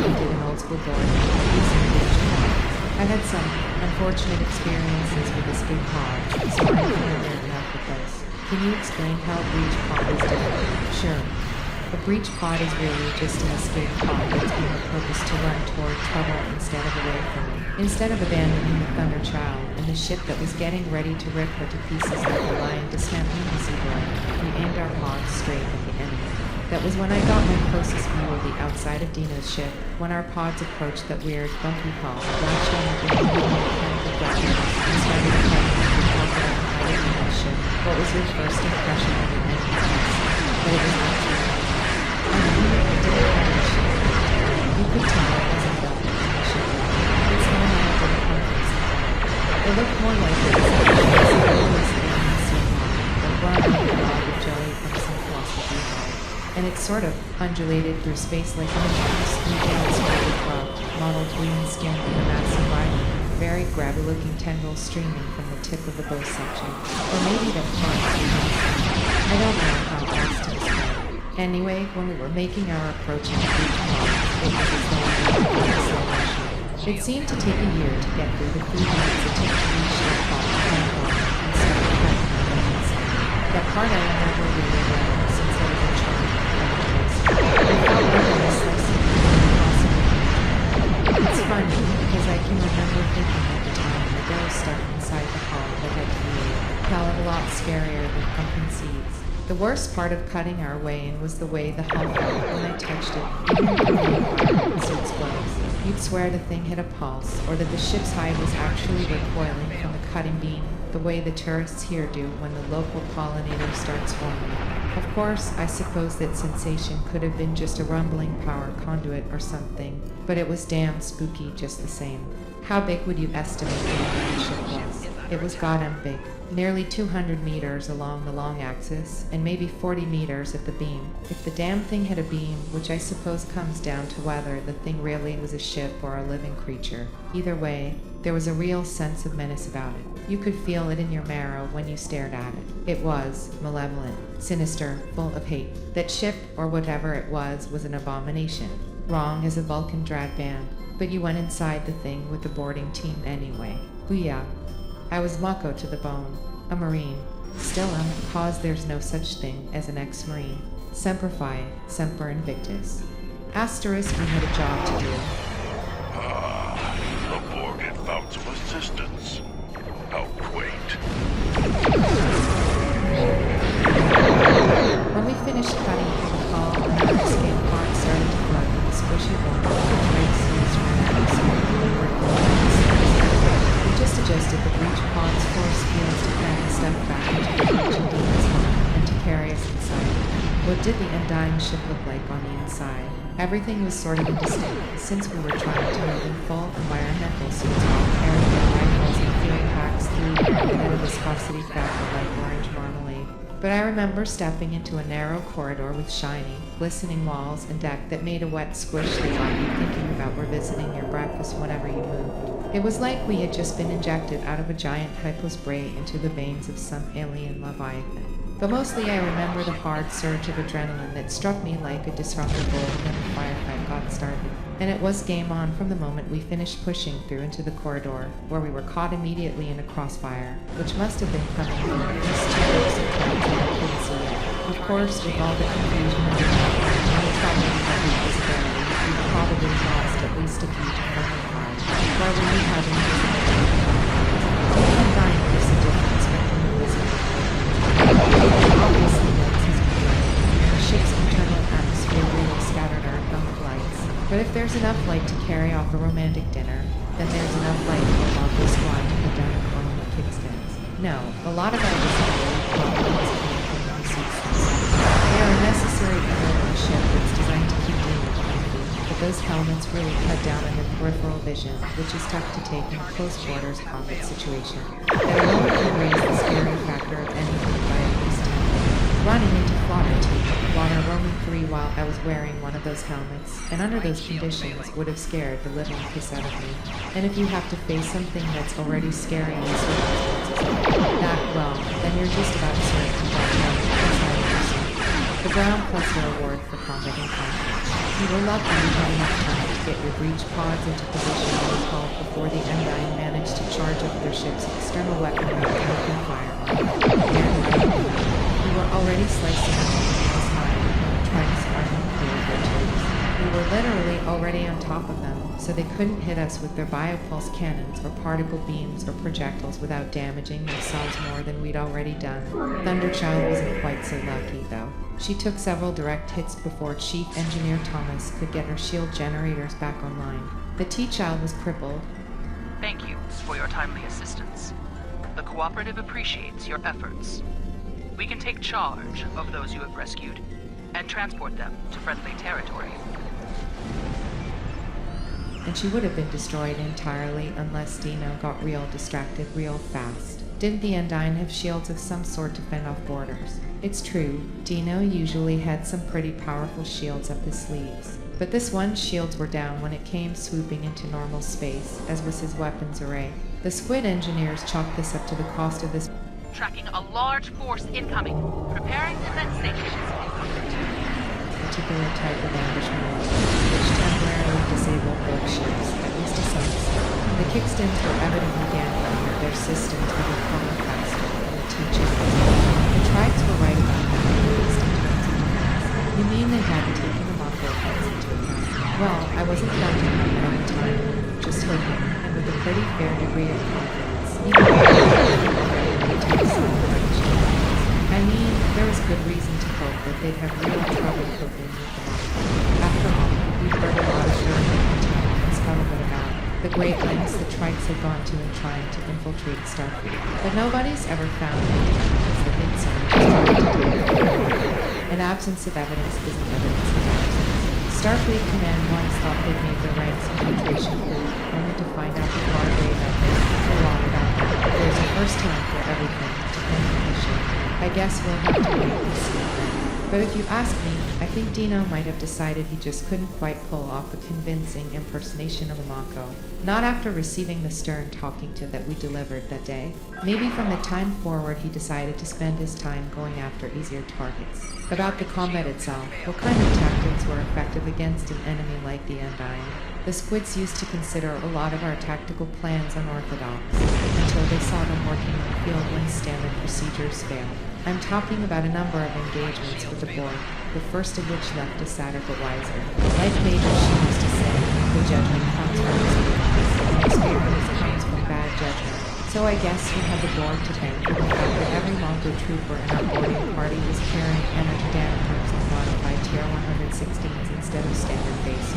He did an old school board. I've had some unfortunate experiences with escape pods, so I'm familiar enough with those. Can you explain how a breach pod is different? Sure. A breach pod is really just an escape pod that's been repurposed to run toward trouble instead of away from it. Instead of abandoning the Thunderchild and the ship that was getting ready to rip her to pieces like a lion dismantling a zebra, we aimed our pods straight at the enemy. That was when I got my closest view of the outside of Dino's ship. When our pods approached that weird bumpy hull, latched on the mechanical documents and started playing with the crocodile hiding in the ship. What was your first impression of an enemy? That it was not true. You could tell it wasn't built in the ship. It's not an idea of countries. It looked more like it was always in the sea or run like a log of jelly from some philosophy hall. And it sort of undulated through space like an enormous 3,000 square foot cloud, mottled green skin and a massive island. very grabby-looking tendrils streaming from the tip of the bow section. Or maybe that I don't know how else to describe it. Anyway, when we were making our approach to the breach pod, it was as though we were in acceleration. It seemed to take a year to get through the 3 minutes it took to reach the pod and start cutting the veins. That part I remember really well, since there was a charm of the place. I felt like I was slicing impossible. It's funny, because I can remember thinking at the time the dough stuck inside the hull that had created felt a lot scarier than pumpkin seeds. The worst part of cutting our way in was the way the hull felt when I touched it, even if the environment suits gloves. You'd swear the thing hit a pulse, or that the ship's hide was actually recoiling from the cutting beam, the way the tourists here do when the local pollinator starts forming. Of course, I suppose that sensation could have been just a rumbling power conduit or something, but it was damn spooky just the same. How big would you estimate the ship was? It was goddamn big. Nearly 200 meters along the long axis, and maybe 40 meters at the beam. If the damn thing had a beam, which I suppose comes down to whether the thing really was a ship or a living creature. Either way, there was a real sense of menace about it. You could feel it in your marrow when you stared at it. It was malevolent, sinister, full of hate. That ship, or whatever it was an abomination. Wrong as a Vulcan drag band, but you went inside the thing with the boarding team anyway. Booyah. I was Mako to the bone, a Marine. Still am, cause there's no such thing as an ex-Marine. Semper Fi, Semper Invictus. Asterisk, we had a job to do. The Borg had found some assistance. How quaint. When we finished cutting through the hull and our escape pod started to flood with the squishy water, which makes things we just adjusted the breach pod's force fields to cram the stuff back into the breach and demons hull and to carry us inside. What did the undying ship look like on the inside? Everything was sort of indistinct, since we were trying to move in full environmental suits while carrying our rifles and fuel packs through the head of viscosity factor like orange marmalade. But I remember stepping into a narrow corridor with shiny, glistening walls and deck that made a wet squish that got you thinking about revisiting your breakfast whenever you moved. It was like we had just been injected out of a giant pipeless bray into the veins of some alien leviathan. But mostly I remember the hard surge of adrenaline that struck me like a disruptor bolt when the firefight got started. And it was game on from the moment we finished pushing through into the corridor, where we were caught immediately in a crossfire, which must have been coming from at least 2 groups of planes that I couldn't see yet. Of course, with all the confusion and the trouble that we visibility, we probably lost at least a few to friendly cars. Where were you having visibility? I'm dying to see difference between the visibility. Obviously, that's his view. The ship's internal atmosphere really scattered our helmet lights. But if there's enough light to carry off a romantic dinner, then there's enough light for a lovely squad to put down a column of kickstands. No, a lot of our visibility probably was coming from those seats themselves. They are a necessary evil of a ship that's designed to keep you behind you, but those helmets really cut down on your peripheral vision, which is tough to take in a close quarters combat situation. That alone can raise the scary factor of anything by at least 10. Running into Fodder 2, Water Roaming 3 while I was wearing one of those helmets, and under those conditions would have scared the living piss out of me. And if you have to face something that's already scary in the circumstances, well, then you're just about to serve the ground plus your award for combat encounter. You were lucky you had enough time to get your breach pods into position on the hull before the Undying managed to charge up their ship's external weaponry and open fire on you. We were already slicing up the high, trying to spark them clear of their tubes. We were literally already on top of them, so they couldn't hit us with their biopulse cannons or particle beams or projectiles without damaging themselves more than we'd already done. Thunderchild wasn't quite so lucky, though. She took several direct hits before Chief Engineer Thomas could get her shield generators back online. The T-Child was crippled. Thank you for your timely assistance. The Cooperative appreciates your efforts. We can take charge of those you have rescued and transport them to friendly territory. And she would have been destroyed entirely unless Dino got real distracted real fast. Didn't the Undyne have shields of some sort to fend off boarders? It's true, Dino usually had some pretty powerful shields up his sleeves. But this one's shields were down when it came swooping into normal space, as was his weapons array. The squid engineers chalked this up to the cost of this Tracking a large force incoming. Preparing condensation. particular type of ambushment, which temporarily disabled both ships, at least to some extent. The kickstons were evidently dampening their systems would recover faster than the teaching. The tribes were right about that, at least in terms of defense. You mean they hadn't taken the Mako effects into account? Well, I wasn't counting on it at the time, just hoping, and with a pretty fair degree of confidence, even I mean, there was good reason to hope that they'd have real trouble coping with the Mako. After all, we've heard a lot of and scuttlebutt about the great lengths the trikes had gone to in trying to infiltrate Starfleet. But nobody's ever found any evidence that they'd An absence of evidence isn't evidence of absence. Starfleet Command once thought they'd made their ranks infiltration proof, only to find out the hard way that they were wrong about that. There's a first time for everything to end the mission. I guess we'll have to wait and see. But if you ask me, I think Dino might have decided he just couldn't quite pull off a convincing impersonation of a Mako. Not after receiving the stern talking to that we delivered that day. Maybe from the time forward he decided to spend his time going after easier targets. About the combat itself, what kind of tactics were effective against an enemy like the Undying? The squids used to consider a lot of our tactical plans unorthodox, until they saw them working in the field when standard procedures failed. I'm talking about a number of engagements with the Borg, the first of which left us sadder but wiser. Like Major she used to say, the judgment comes from experience, and experience comes from bad judgment. So I guess we have the Borg to thank for the fact that every Mako trooper in our boarding party was carrying energy dampers and modified TR-116s instead of standard base.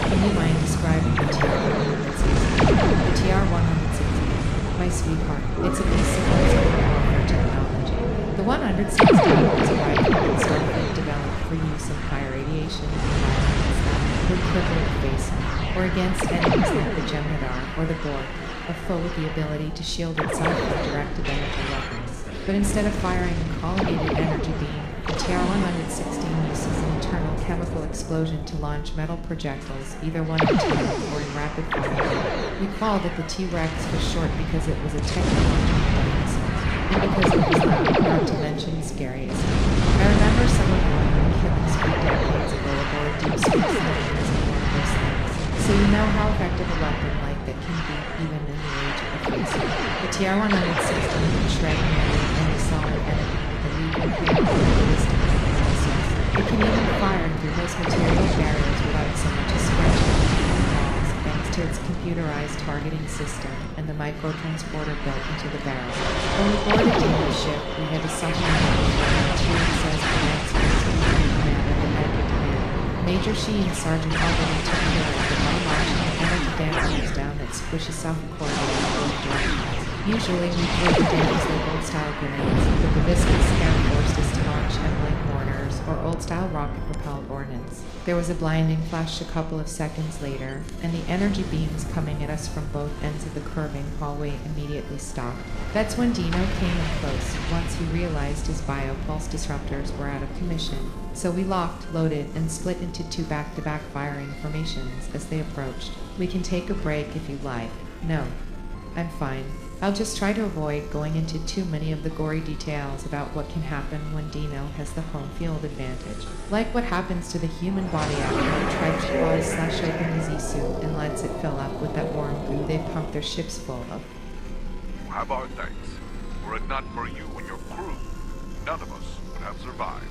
Can you mind describing the TR-116? The TR-116, my sweetheart, it's a piece of warfare technology. The 116 was a rifle that Starfleet developed for use in high radiation environments that would cripple the face, or against enemies like the Jem'Hadar or the Borg, a foe with the ability to shield itself from directed energy weapons. But instead of firing a collimated energy beam, the TR-116 uses an internal chemical explosion to launch metal projectiles, either one in tandem or in rapid fire. We called it the T-Rex for short because it was a technological dinosaur. And because it was loud, not to mention the scariest. I remember someone going on a killing spree decades ago aboard Deep Space Nine using one of those things. So you know how effective a weapon like that can be even in the age of facing. The TR-116 can shred nearly any solid enemy with a lethal chemical ballistic analysis. It can even fire through those material barriers without so much as scratching the walls, thanks to its computerized targeting system and the microtransporter built into the barrel. When we boarded Dino's ship, we had to supplement it with Turei says command command at the head of command. Major Sheen and Sergeant Alderman took care of the launching energy dampers down that squishy self-coordinated in both directions. Usually we threw the dampers like old-style grenades, but the viscous air forced us to launch M-Link mortars or old-style rocket-propelled ordnance. There was a blinding flash a couple of seconds later, and the energy beams coming at us from both ends of the curving hallway immediately stopped. That's when Dino came in close, once he realized his biopulse disruptors were out of commission. So we locked, loaded, and split into two back-to-back firing formations as they approached. We can take a break if you like. No, I'm fine. I'll just try to avoid going into too many of the gory details about what can happen when Dino has the home field advantage. Like what happens to the human body after a trike claws slash open the Z-suit and lets it fill up with that warm goo they pump their ships full of. You have our thanks. Were it not for you and your crew, none of us would have survived.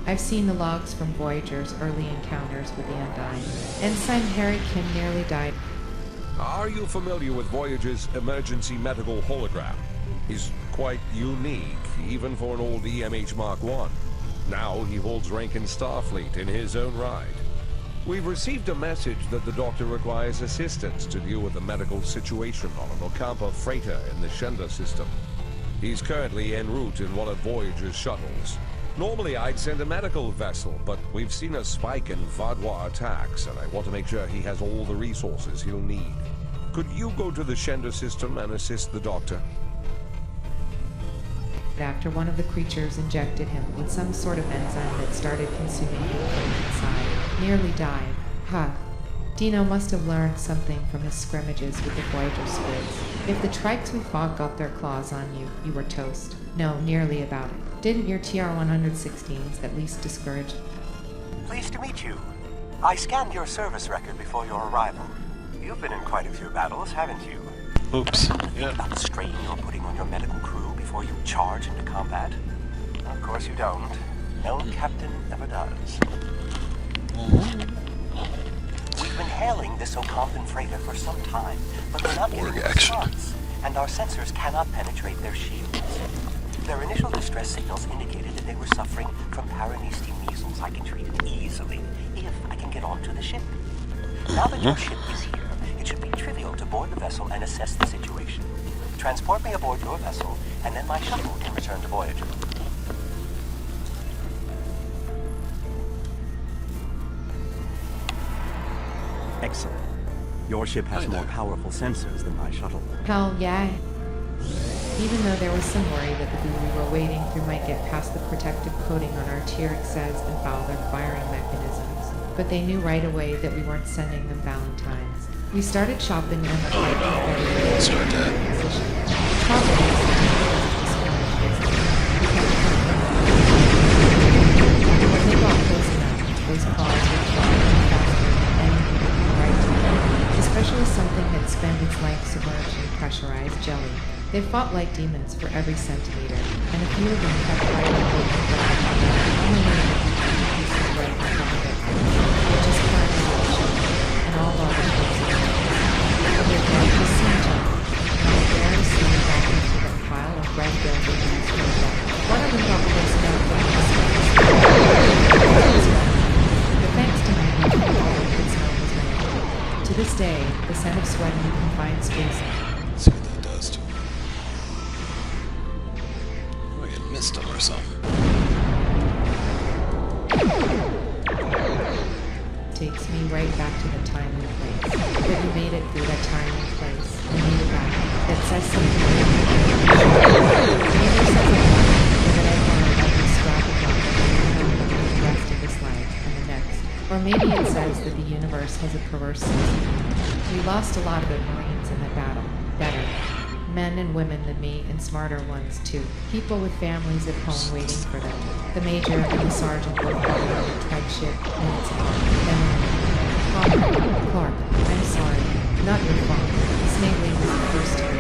I've seen the logs from Voyager's early encounters with the Undying. Ensign Harry Kim nearly died. Are you familiar with Voyager's emergency medical hologram? He's quite unique, even for an old EMH Mark I. Now he holds rank in Starfleet in his own right. We've received a message that the doctor requires assistance to deal with the medical situation on an Ocampa freighter in the Shenda system. He's currently en route in one of Voyager's shuttles. Normally I'd send a medical vessel, but we've seen a spike in Vaadwaur attacks, and I want to make sure he has all the resources he'll need. Could you go to the Shenda system and assist the doctor? after one of the creatures injected him with some sort of enzyme that started consuming him from inside. Nearly died. Huh. Dino must have learned something from his scrimmages with the Voyager squids. If the trikes we fought got their claws on you, you were toast. No, nearly about it. Didn't your TR-116s at least discourage? Pleased to meet you. I scanned your service record before your arrival. You've been in quite a few battles, haven't you? Oops. Yeah. About the strain you're putting on your medical crew before you charge into combat? Of course you don't. No captain ever does. We've been hailing this Ocampan freighter for some time, but we're not getting a response, and our sensors cannot penetrate their shields. Their initial distress signals indicated that they were suffering from Paranesti measles I can treat it easily if I can get onto the ship. Now that your ship is here, it should be trivial to board the vessel and assess the situation. Transport me aboard your vessel, and then my shuttle can return to Voyager. Excellent. Your ship has more powerful sensors than my shuttle. Hell yeah. Even though there was some worry that the goo we were waiting through might get past the protective coating on our TRXs and foul their firing mechanisms. But they knew right away that we weren't sending them Valentines. We started shopping and the flight was very position. Probably when they got close enough, those claws would fly faster than anything right to them. Especially something that spent its life submerged in pressurized jelly. They fought like demons for every centimeter, and a few of them kept fighting over the ground, pieces right in front of it. They just climbed the ocean, and all while the ships their dead just seemed to and they barely slid back into the pile of red buildings and straight back. One of them got close enough for the space. But thanks to my husband, all I could smell was my. To this day, the scent of sweat in confined space. See what that does to him. Oh, I get missed him or something. Takes me right back to the time and place. That you made it through that time and place. And made it back. That says something. Maybe something that I learned at this scrap of rock that I remember the rest of this life and the next. Or maybe it says that the universe has a perverse system. We lost a lot of good Marines in that battle. Better. Men and women than me, and smarter ones too. People with families at home waiting for them. The major and the sergeant both fought on the tribe ship minutes ago. Clark, I'm sorry. Not your fault. Snavely was the first to be.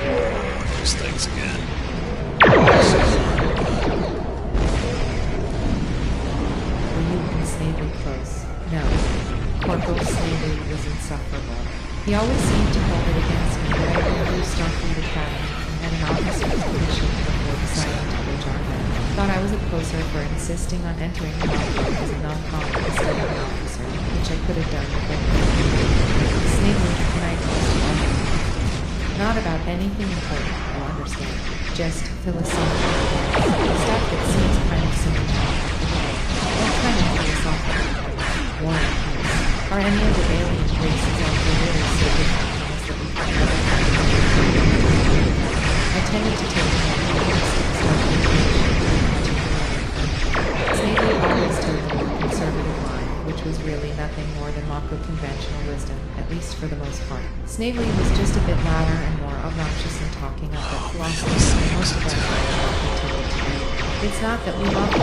Those things again. Were you and Snavely close? No. Corporal Snavely was insufferable. He always seemed to hold it against me that I went through Starfleet Academy and had an officer's position before deciding to go join them. Thought I was a poser for insisting on entering the Vaadwaur as a non-comm instead of an officer, which I could have done with it. Snavely and I closed together. Not about anything important, you'll understand. Just philosophical stuff that seems kind of simple. What kind of philosophical? War and peace. Are any of the alien races out there really so different from us that we can never find? I tended to take more realistic stuff Snavely always took the more conservative line, which was really nothing more than Mako conventional wisdom, at least for the most part. Snavely was just a bit louder and more obnoxious in talking up that philosophy than most of our intended to be. It's not that we love the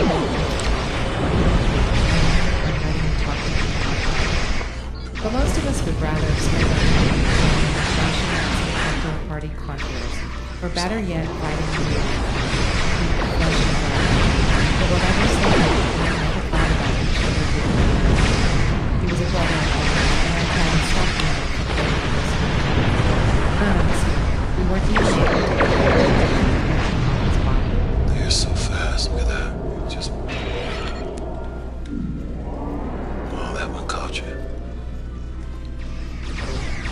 but most of us would rather spend our time in the party controversy, or better yet, fighting for the but whatever said, I never thought about each other differently. He was a brother of ours, and I hadn't stopped him from going to this. None of us here. We weren't even able to get his body. They're so fast. Look at that. Just. Oh, that one caught you.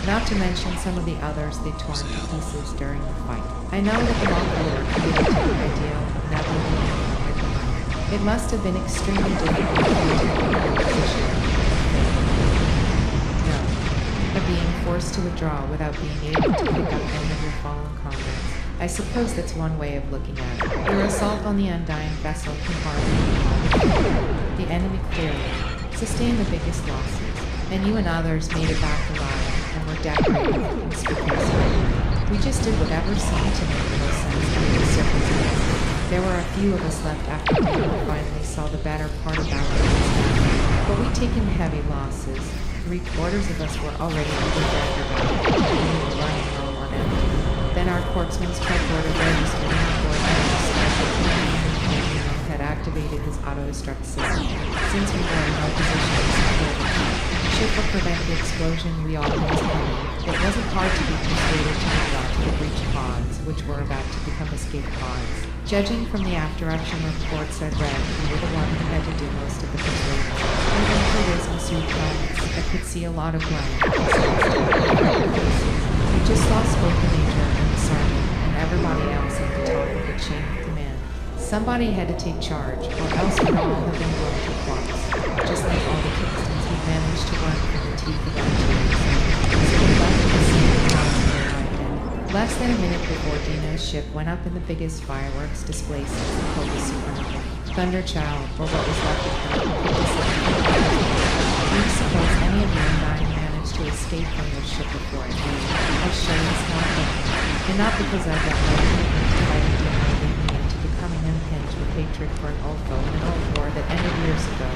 Not to mention some of the others they tore to pieces during the fight. I know that the Mako were committed to the idea of never being right behind. It must have been extremely difficult to take their position. No. Of being forced to withdraw without being able to pick up any of your fallen comrades. I suppose that's one way of looking at it. Your assault on the Undying vessel can hardly be called. The enemy clearly sustained the biggest losses, and you and others made it back alive and were decorated with conspicuous honor. We just did whatever seemed to make the most sense under the circumstances. There were a few of us left after Dino finally saw the better part of Badlands, but we'd taken heavy losses. 3/4 of us were already over Vaadwaur, and we were running low on ammo. Then our corpsman's check order registered in the Borg had activated his auto-destruct system. Since we were in no position to secure the ship would prevent the explosion we all almost believed, it wasn't hard to be persuaded to neglect the breach pods, which were about to become escape pods. Judging from the after-action reports I'd read, we were the one who had to do most of the persuading. Even for those in suit helmets, I could see a lot of blank. We just lost both the Major and the Sergeant, and everybody else at the top of the chain of command. Somebody had to take charge, or else we'd all have been blown to quarks, just like all the Kingston's who managed to run from the teeth of our teams. So we left the scene of the less than a minute before Dino's ship went up in the biggest fireworks display since the Coda supernova. Thunder Chow, or what was left of her, do you suppose any of the Undying managed to escape from their ship before I did? I sure as hell don't. And not because I've got no commitment to fighting Dino into becoming unhinged with hatred for an old foe in an old war that ended years ago.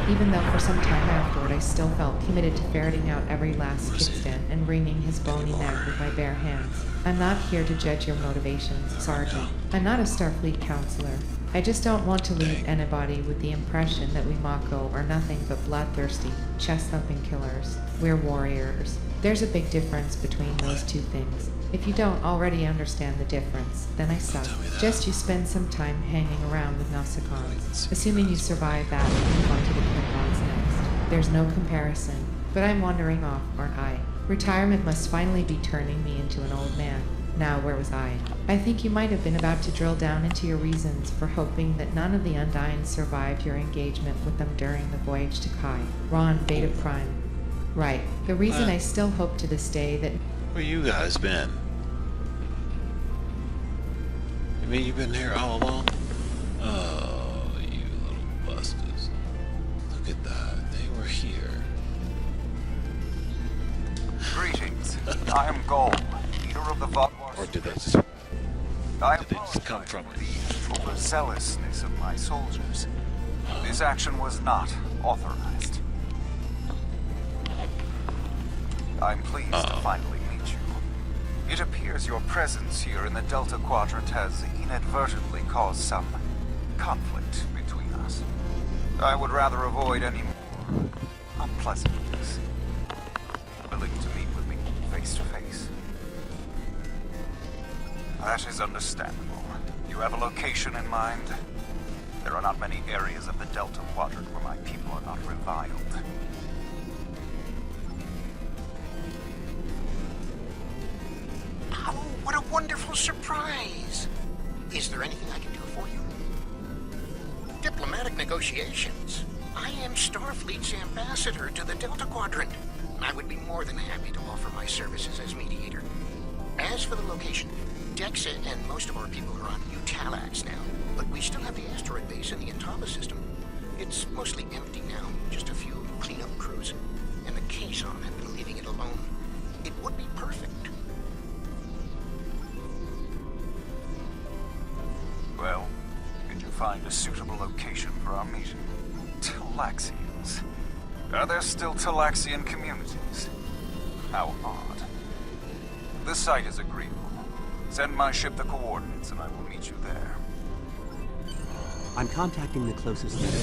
Even though for some time afterward I still felt committed to ferreting out every last kickstand and wringing his bony neck with my bare hands. I'm not here to judge your motivations, Sergeant. I'm not a Starfleet counselor. I just don't want to leave anybody with the impression that we Mako are nothing but bloodthirsty, chest-thumping killers. We're warriors. There's a big difference between those two things. If you don't already understand the difference, then I suck. Just you spend some time hanging around with Nausicaans. Assuming you survive that and move on to the Klingons next. There's no comparison. But I'm wandering off, aren't I? Retirement must finally be turning me into an old man. Now, where was I? I think you might have been about to drill down into your reasons for hoping that none of the Undying survived your engagement with them during the voyage to Kai. Ron, Beta Prime. Right. The reason I still hope to this day that... Where you guys been? You mean you've been here all along? Oh, you little busters. Look at that. They were here. Greetings. I am Gol, leader of the Vaadwaur. Or did they just come from the overzealousness of my soldiers. This action was not authorized. I'm pleased to finally meet you. It appears your presence here in the Delta Quadrant has inadvertently caused some conflict between us. I would rather avoid any more unpleasantness. Willing to meet with me face to face. That is understandable. You have a location in mind? There are not many areas of the Delta Quadrant where my people are not reviled. Oh, what a wonderful surprise! Is there anything I can do for you? Diplomatic negotiations. I am Starfleet's ambassador to the Delta Quadrant. I would be more than happy to offer my services as mediator. As for the location, Dexa and most of our people are on Utalax now, but we still have the asteroid base in the Intaba system. It's mostly empty now, just a few cleanup crews, and the Kazon have been leaving it alone. It would be perfect. Well, did you find a suitable location for our meeting? Talaxians. Are there still Talaxian communities? How odd. The site is agreeable. Send my ship the coordinates and I will meet you there. I'm contacting the closest network.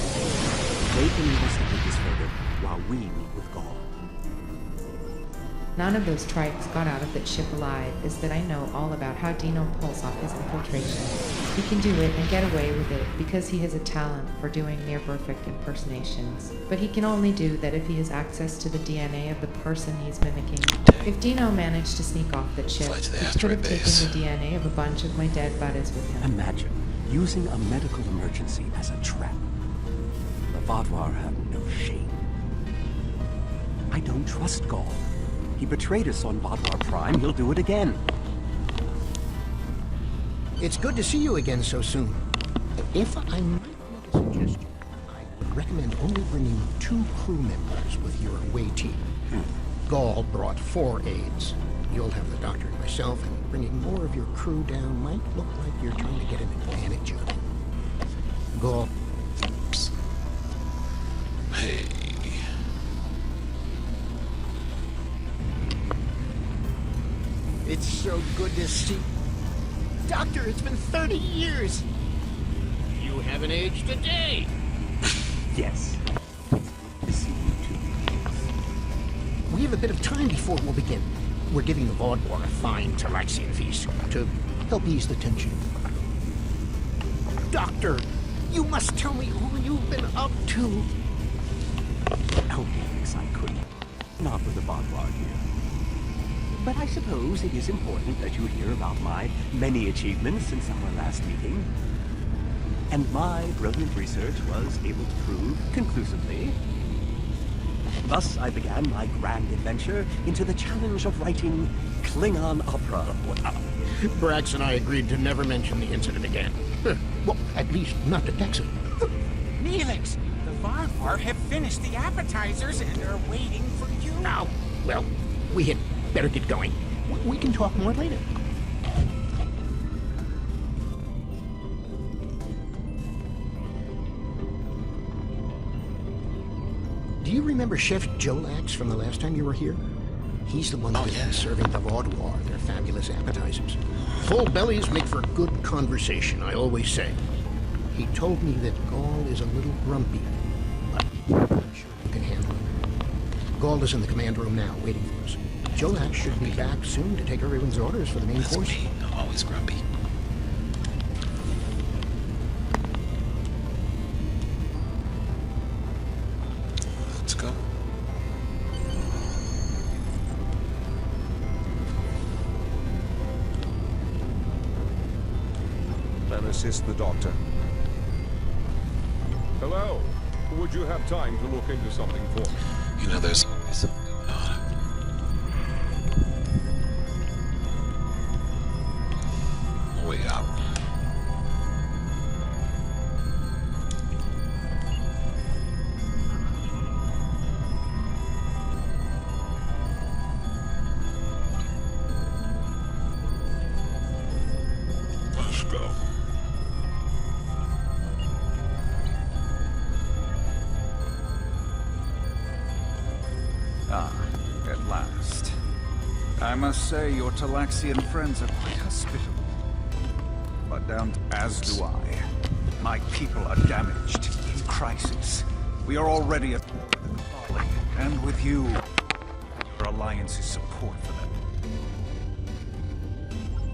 They can investigate this further while we meet with Gol. None of those trikes got out of that ship alive is that I know all about how Dino pulls off his infiltration. He can do it and get away with it because he has a talent for doing near-perfect impersonations. But he can only do that if he has access to the DNA of the person he's mimicking. If Dino managed to sneak off that ship, he could have taken the DNA of a bunch of my dead buddies with him. Imagine using a medical emergency as a trap. The Vaadwaur have no shame. I don't trust Gol. He betrayed us on Vaadwaur Prime. He'll do it again. It's good to see you again so soon. If I might make a suggestion, I would recommend only bringing 2 crew members with your away team. Gall brought 4 aides. You'll have the doctor and myself, and bringing more of your crew down might look like you're trying to get an advantage of it. Gall. Oops. Hey. It's so good to see. Doctor, it's been 30 years. You haven't aged a day. Yes. I see you too. We have a bit of time before we'll begin. We're giving the Vaadwaur a fine Talaxian feast to help ease the tension. Doctor, you must tell me all you've been up to. Oh, yes, I couldn't. Not with the Vaadwaur here. But I suppose it is important that you hear about my many achievements since our last meeting. And my brilliant research was able to prove conclusively. Thus, I began my grand adventure into the challenge of writing Klingon opera. Brax and I agreed to never mention the incident again. Well, at least not to Dexa. Neelix, the Vaadwaur have finished the appetizers and are waiting for you. Oh, well, we had better get going. We can talk more later. Do you remember Chef Jolax from the last time you were here? He's the one who's been serving the Vaadwaur their fabulous appetizers. Full bellies make for good conversation, I always say. He told me that Gall is a little grumpy, but I'm sure you can handle it. Gall is in the command room now, waiting for us. Jolax should be back soon to take everyone's orders for the main course. Me. I'm always grumpy. Let's go. Then assist the doctor. Hello. Would you have time to look into something for me? You know, there's way out. Let's go. Ah, at last. I must say your Talaxian friends are quite hospitable. But down as do I. My people are damaged, in crisis. We are already at the Cabali, and with you, your Alliance's support for them.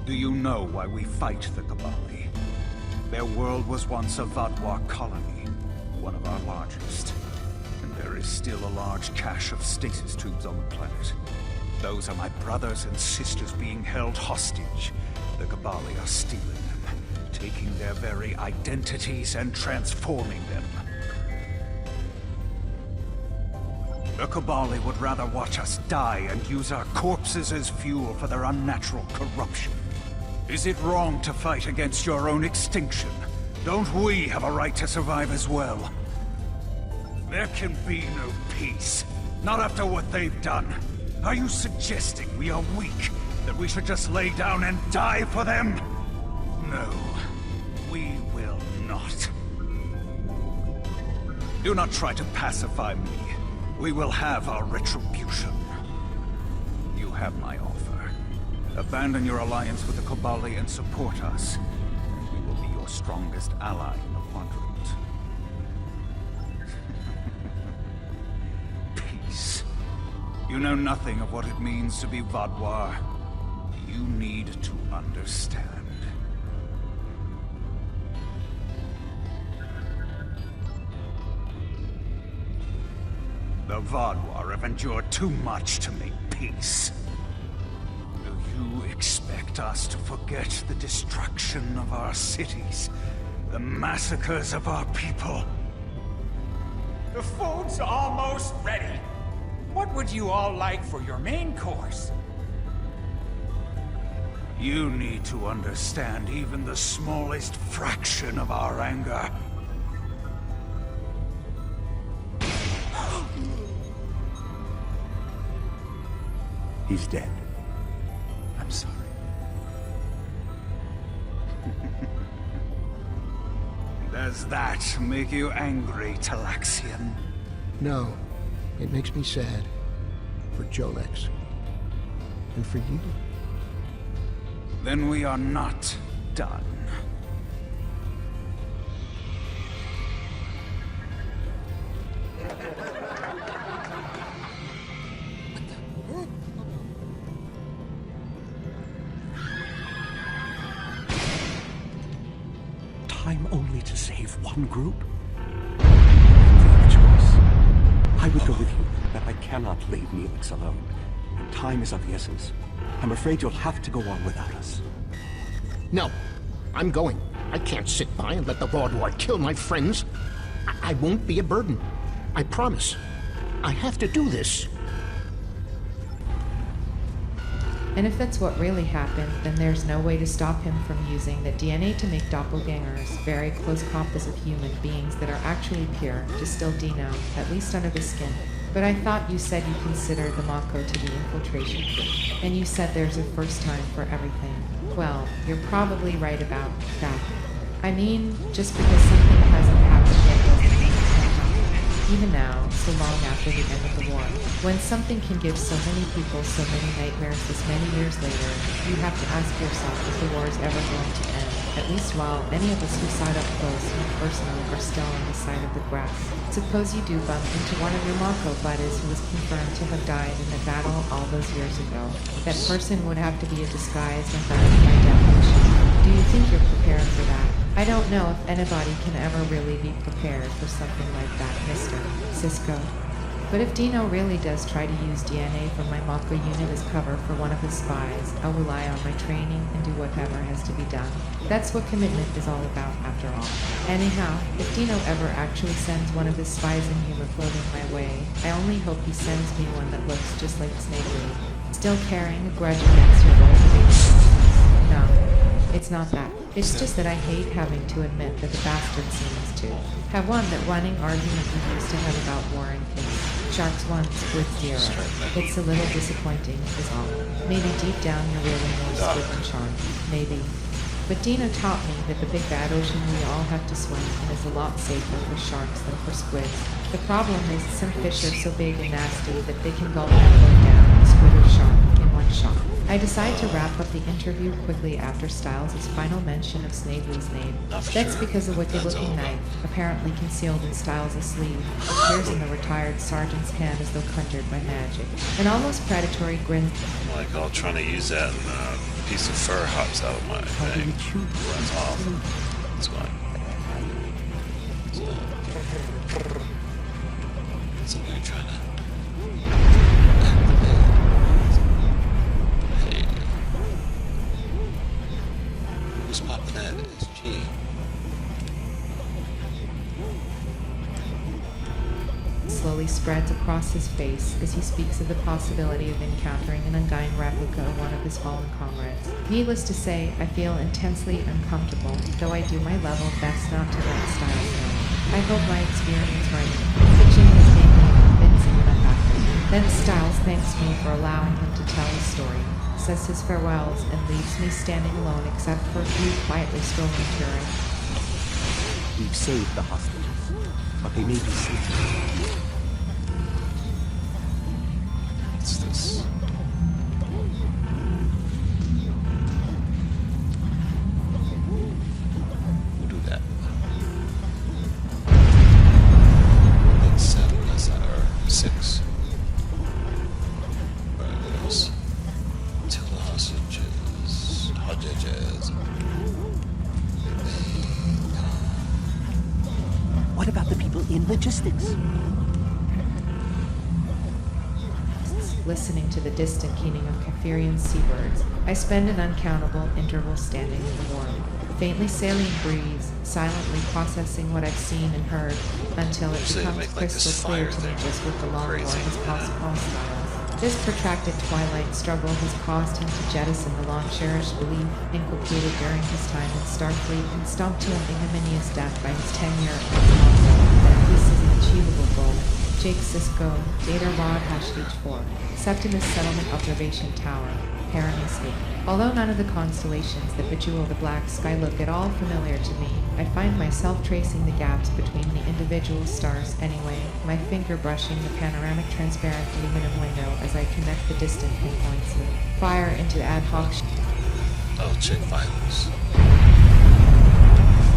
Do you know why we fight the Cabali? Their world was once a Vaadwaur colony, one of our largest. And there is still a large cache of stasis tubes on the planet. Those are my brothers and sisters being held hostage. The Cabali are stealing them, taking their very identities and transforming them. The Cabali would rather watch us die and use our corpses as fuel for their unnatural corruption. Is it wrong to fight against your own extinction? Don't we have a right to survive as well? There can be no peace. Not after what they've done. Are you suggesting we are weak? That we should just lay down and die for them? No, we will not. Do not try to pacify me. We will have our retribution. You have my offer. Abandon your alliance with the Cabali and support us. We will be your strongest ally in the quadrant. Peace. You know nothing of what it means to be Vaadwaur. You need to understand. The Vaadwaur have endured too much to make peace. Do you expect us to forget the destruction of our cities? The massacres of our people? The food's almost ready. What would you all like for your main course? You need to understand even the smallest fraction of our anger. He's dead. I'm sorry. Does that make you angry, Talaxian? No. It makes me sad. For Jolex. And for you. Then we are not done. Time only to save one group? I have choice. I would go with you, but I cannot leave Neelix alone. And time is of the essence. I'm afraid you'll have to go on without us. No. I'm going. I can't sit by and let the Vaadwaur kill my friends. I won't be a burden. I promise. I have to do this. And if that's what really happened, then there's no way to stop him from using the DNA to make doppelgangers, very close copies of human beings that are actually pure, to still Dino, at least under the skin. But I thought you said you considered the Mako to be infiltration proof, and you said there's a first time for everything. Well, you're probably right about that. I mean, just because something hasn't happened yet doesn't mean it can't happen. Even now, so long after the end of the war, when something can give so many people so many nightmares this many years later, you have to ask yourself if the war is ever going to end, at least while any of us who side up close and personal are still on the side of the grass. Suppose you do bump into one of your Mako buddies who was confirmed to have died in a battle all those years ago. That person would have to be a disguised environment by definition. Do you think you're prepared for that? I don't know if anybody can ever really be prepared for something like that, Mr. Cisco. But if Dino really does try to use DNA from my Mako unit as cover for one of his spies, I'll rely on my training and do whatever has to be done. That's what commitment is all about, after all. Anyhow, if Dino ever actually sends one of his spies in human clothing my way, I only hope he sends me one that looks just like Snavely, still carrying a grudge against your old faithful. No, it's not that. It's just that I hate having to admit that the bastard seems to have won that running argument we used to have about war and peace. Sharks once with zero. It's a little disappointing, is all. Maybe deep down you're really more squid than shark. Maybe. But Dino taught me that the big bad ocean we all have to swim in is a lot safer for sharks than for squids. The problem is some fish are so big and nasty that they can gulp and go down, squid or shark, in one shot. I decide to wrap up the interview quickly after Styles' final mention of Snavely's name. That's because a wicked-looking knife, apparently concealed in Styles' sleeve, appears in the retired sergeant's hand as though conjured by magic. An almost predatory grin. Like, I'm trying to use that, and a piece of fur hops out of my thing. Runs off. It's going. Something trying to. Who's popping that? It's G. Slowly spreads across his face as he speaks of the possibility of encountering an undying replica of one of his fallen comrades. Needless to say, I feel intensely uncomfortable, though I do my level best not to let Styles know. I hope my experience writing fiction has made me convincing enough actor. Then Styles thanks me for allowing him to tell his story, says his farewells, and leaves me standing alone except for a few quietly strolling Turei. We've saved the hostages, but they may be safe. What's this? We'll do that. That's 7, that's not our 6. Burgers. Till the hostages. What about the people in logistics? Listening to the distant keening of Kaffirian seabirds, I spend an uncountable interval standing in the warm, faintly salient breeze, silently processing what I've seen and heard until it becomes crystal clear to me just what the long war has cost all Styles. This protracted twilight struggle has caused him to jettison the long-cherished belief inculcated during his time in Starfleet and stomped to an ignominious death by his tenure on Proto, that this is an achievable goal. Jake Sisko, Data Rod #H4, Septimus Settlement Observation Tower, Paramecia. Although none of the constellations that bejewel the black sky look at all familiar to me, I find myself tracing the gaps between the individual stars anyway, my finger brushing the panoramic transparent aluminum window as I connect the distant pinpoints and fire into ad hoc Oh, check vitals.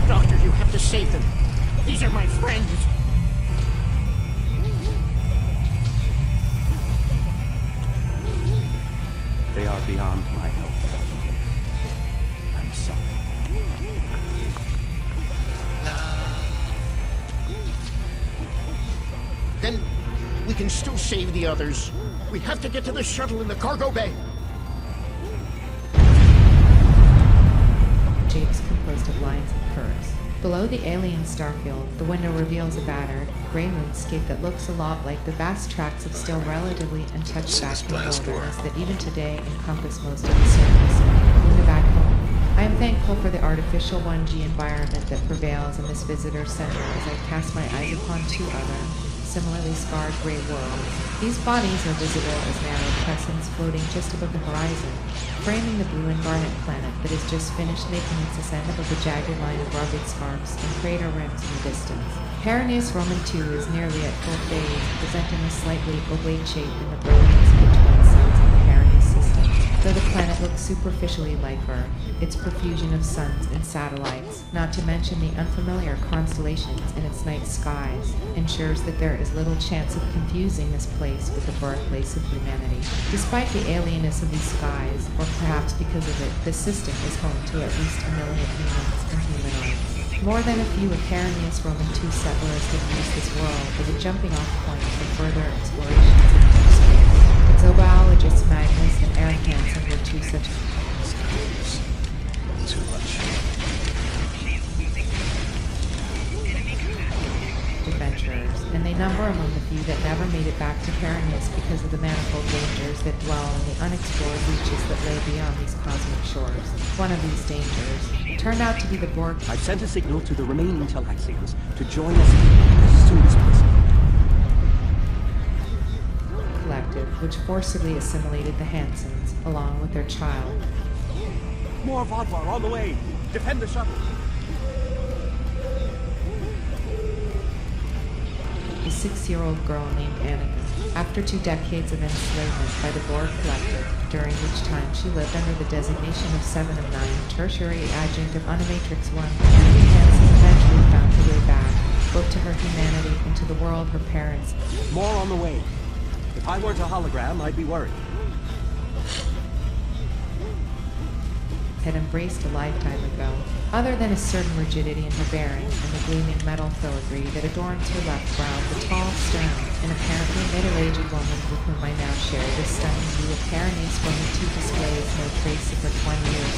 Doctor, you have to save them. These are my friends. They are beyond my help. I'm sorry. Then we can still save the others. We have to get to the shuttle in the cargo bay. Japes composed of lines and curves. Below the alien starfield, the window reveals a battered, gray moonscape that looks a lot like the vast tracts of still relatively untouched vacuum wilderness that even today encompass most of the surface. Moving back home, I am thankful for the artificial 1G environment that prevails in this visitor center as I cast my eyes upon two other, similarly scarred gray worlds. These bodies are visible as narrow crescents floating just above the horizon, framing the blue and garnet planet that has just finished making its ascent above the jagged line of rugged scarps and crater rims in the distance. Paraneus Roman II is nearly at full phase, presenting a slightly oblate shape in the brilliance of the twin suns of the Paraneus system. Though the planet looks superficially like her, its profusion of suns and satellites, not to mention the unfamiliar constellations in its night skies, ensures that there is little chance of confusing this place with the birthplace of humanity. Despite the alienness of these skies, or perhaps because of it, this system is home to at least 1 million humans and humanoids. More than a few Paraneus Roman II settlers have used this world as a jumping-off point for further explorations of deep space. Exobiologists Magnus and Eric Hansen were two such Too much. adventurers, and they number among the few that never made it back to Paraneus because of the manifold dangers that dwell in the unexplored reaches that lay beyond these cosmic shores. One of these dangers turned out to be the Borg. I've sent a signal to the remaining Telexians to join us as soon as possible. Collective, which forcibly assimilated the Hansens, along with their child. More Vaadwaur on the way! Defend the shuttle! A 6-year-old girl named Annika. After 2 decades of enslavement by the Borg Collective, during which time she lived under the designation of 7 of 9, tertiary adjunct of Unimatrix 1, Annika Hansen eventually found her way back, both to her humanity and to the world her parents. More on the way. If I weren't a hologram, I'd be worried. Had embraced a lifetime ago, other than a certain rigidity in her bearing and the gleaming metal filigree that adorns her left brow, the tall, stern, and apparently middle-aged woman with whom I now share this stunning view of Paraneus Roman II displays no trace of her 20 years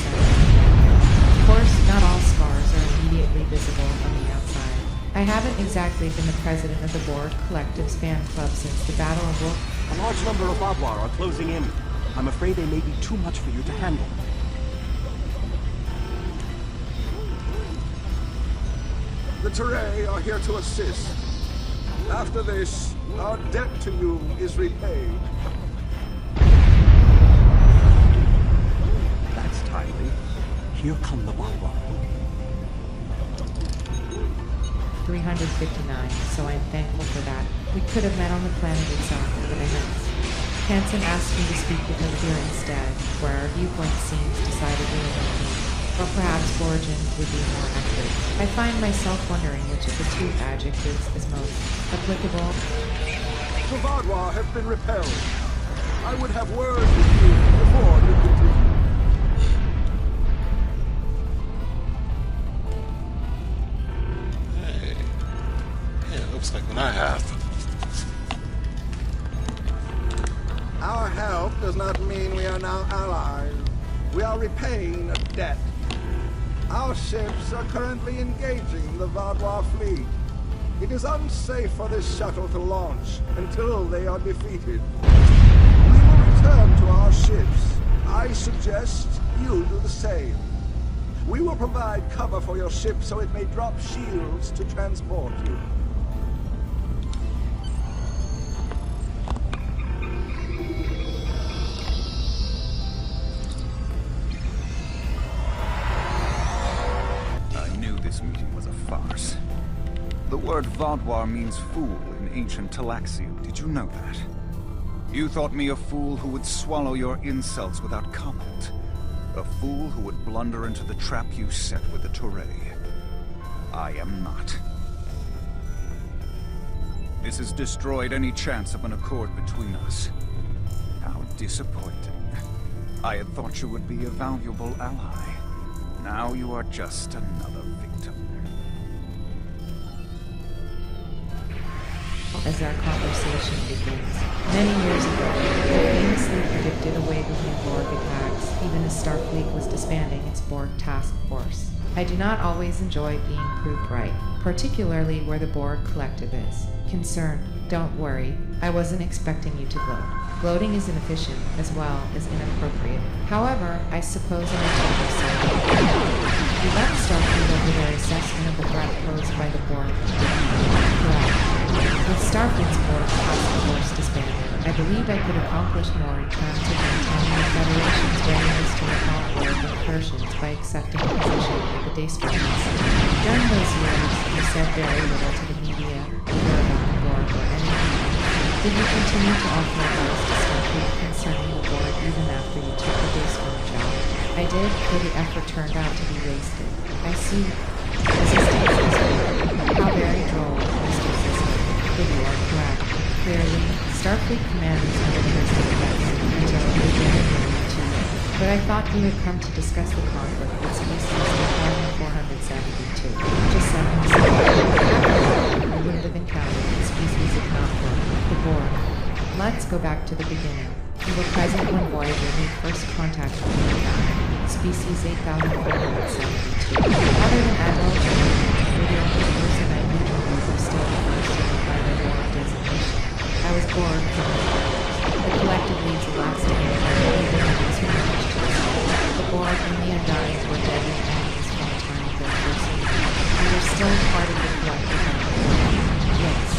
Of course, not all scars are immediately visible on the outside. I haven't exactly been the president of the Borg Collective's fan club since the Battle of Wolf. A large number of Vaadwaur are closing in. I'm afraid they may be too much for you to handle. The Turei are here to assist. After this, our debt to you is repaid. That's timely. Here come the Vaadwaur. 359, so I am thankful for that. We could have met on the planet itself, but I missed. Hansen asked me to speak with him here instead, where our viewpoint seems decidedly limited. Or perhaps origin would be more accurate. I find myself wondering which of the 2 adjectives is most applicable. The Vaadwaur have been repelled. I would have words with you before you continue. Looks like what I have. Our help does not mean we are now allies. We are repaying a debt. Our ships are currently engaging the Vaadwaur fleet. It is unsafe for this shuttle to launch until they are defeated. We return to our ships, I suggest you do the same. We will provide cover for your ship so it may drop shields to transport you. I knew this meeting was a farce. The word Vaadwaur means fool in ancient Talaxian. Did you know that? You thought me a fool who would swallow your insults without comment. A fool who would blunder into the trap you set with the Turei. I am not. This has destroyed any chance of an accord between us. How disappointing. I had thought you would be a valuable ally. Now you are just another victim. As our conversation begins. Many years ago, I famously predicted a wave of new Borg attacks, even as Starfleet was disbanding its Borg task force. I do not always enjoy being proved right, particularly where the Borg Collective is concerned. Don't worry, I wasn't expecting you to gloat. Gloating is inefficient as well as inappropriate. However, I suppose an attempt so. We left Starfleet over their assessment of the threat posed by the Borg. With Starfleet's Borg task force disbanded, I believed I could accomplish more in terms of maintaining the Federation's readiness to repel Borg incursions by accepting a position at the Daystrom. During those years, you said very little to the media, either about the Borg or anything. Did you continue to offer advice to Starfleet concerning the Borg even after you took the Daystrom job? I did, but the effort turned out to be wasted. I see. Resistance is good. How very droll, Mr. Sisko. But you are correct. Clearly, Starfleet Command is under the most defense until they get it to you. But I thought you had come to discuss the conflict with Species 472. Just 7 seconds. We would have encountered the species if not for the Borg. Let's go back to the beginning. You were present when Voyager made first contact with the Species 8472. Other than Admiral Tuvok, you're the only person I knew who was still referred to by the Borg designation. I was Borg from the Borg. The collective leads lasting and only the ones who managed to escape. The Borg and the Undying were deadly enemies from the time of their first meeting. We were still part of the collective. Yes.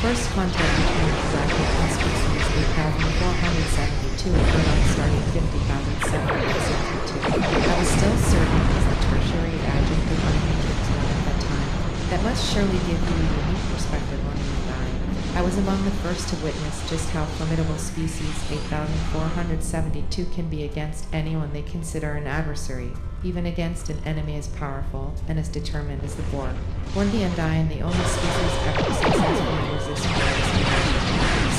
First contact between the collective and Species 8472 occurred on starting 50,772. I was still serving as the tertiary adjunct of Matrix at that time. That must surely give you a unique perspective on the Undying. I was among the first to witness just how formidable Species 8472 can be against anyone they consider an adversary, even against an enemy as powerful and as determined as the Borg. Born the Undying, the only species ever successfully resist Borg.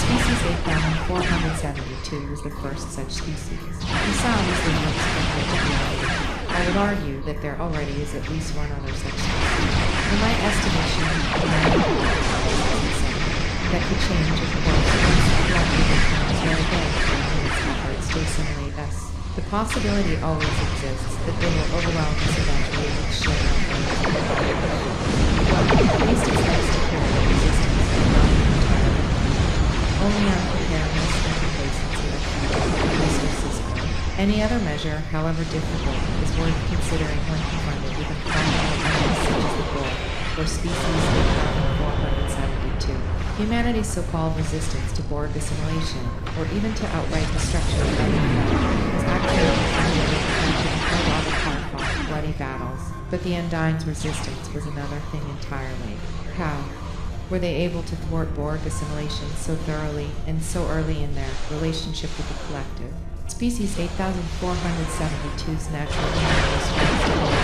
Species 8472 was the first such species. The sound is the most spectacular. I would argue that there already is at least one other such species. In my estimation, that could change, of course, once the collective becomes very big in its efforts to assimilate us. The possibility always exists that they will overwhelm us eventually with sheer numbers. Well, at least it's nice to hear that resistance is not entirely. Only unpreparedness and complacency are feasible, Mr. Sisko. Any other measure, however difficult, is worth considering when confronted with a fundamental enemy such as the Borg, or Species 8472. Humanity's so-called resistance to Borg assimilation, or even to outright destruction of everything, is actually a lot of hard-fought, bloody battles. But the Undying's resistance was another thing entirely. How were they able to thwart Borg assimilation so thoroughly and so early in their relationship with the collective? Species 8472's natural immune response to Borg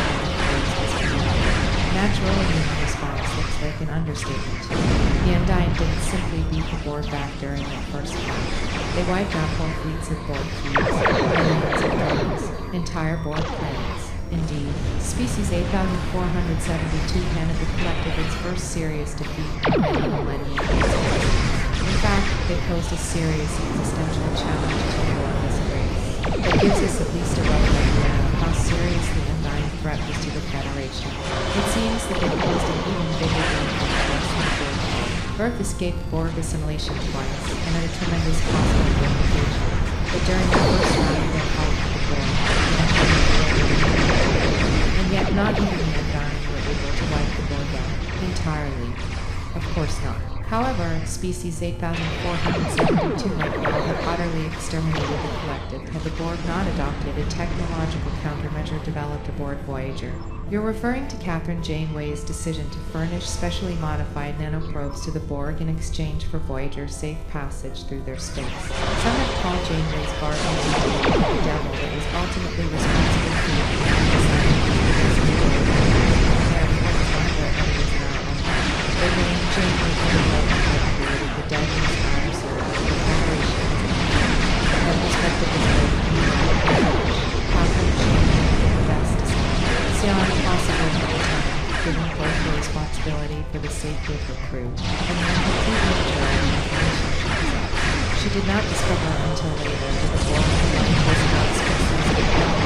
natural immune response looks like an understatement. The Undying didn't simply beat the Borg back during that first fight. They wiped out whole fleets of Borg cubes, millions of drones, entire Borg planets. Indeed, Species 8472 handed the collective its first serious defeat in many millennia. In fact, they posed a serious existential challenge to the Borg as a race. That gives us at least a rough idea of how serious the Undying threat was to the Federation. It seems that they posed an even bigger danger to us than Borg. Earth escaped Borg assimilation twice, and at a tremendous cost of reputation. but during the first round of their fight with the Borg, and yet not even the Undying were able to wipe the Borg out entirely. Of course not. However, species 8472 might well have utterly exterminated the collective had the Borg not adopted a technological countermeasure developed aboard Voyager. You're referring to Captain Janeway's decision to furnish specially modified nanoprobes to the Borg in exchange for Voyager's safe passage through their space. Some have called Janeway's bargain the devil that was ultimately responsible for the design of the They named Janeway created the deadliest virus of the Federation that respectively Captain Janeway did the best beyond possible at the time, given both the responsibility for the safety of her crew and the incomplete nature of the information she possessed. She did not discover until later that the Borg was about species of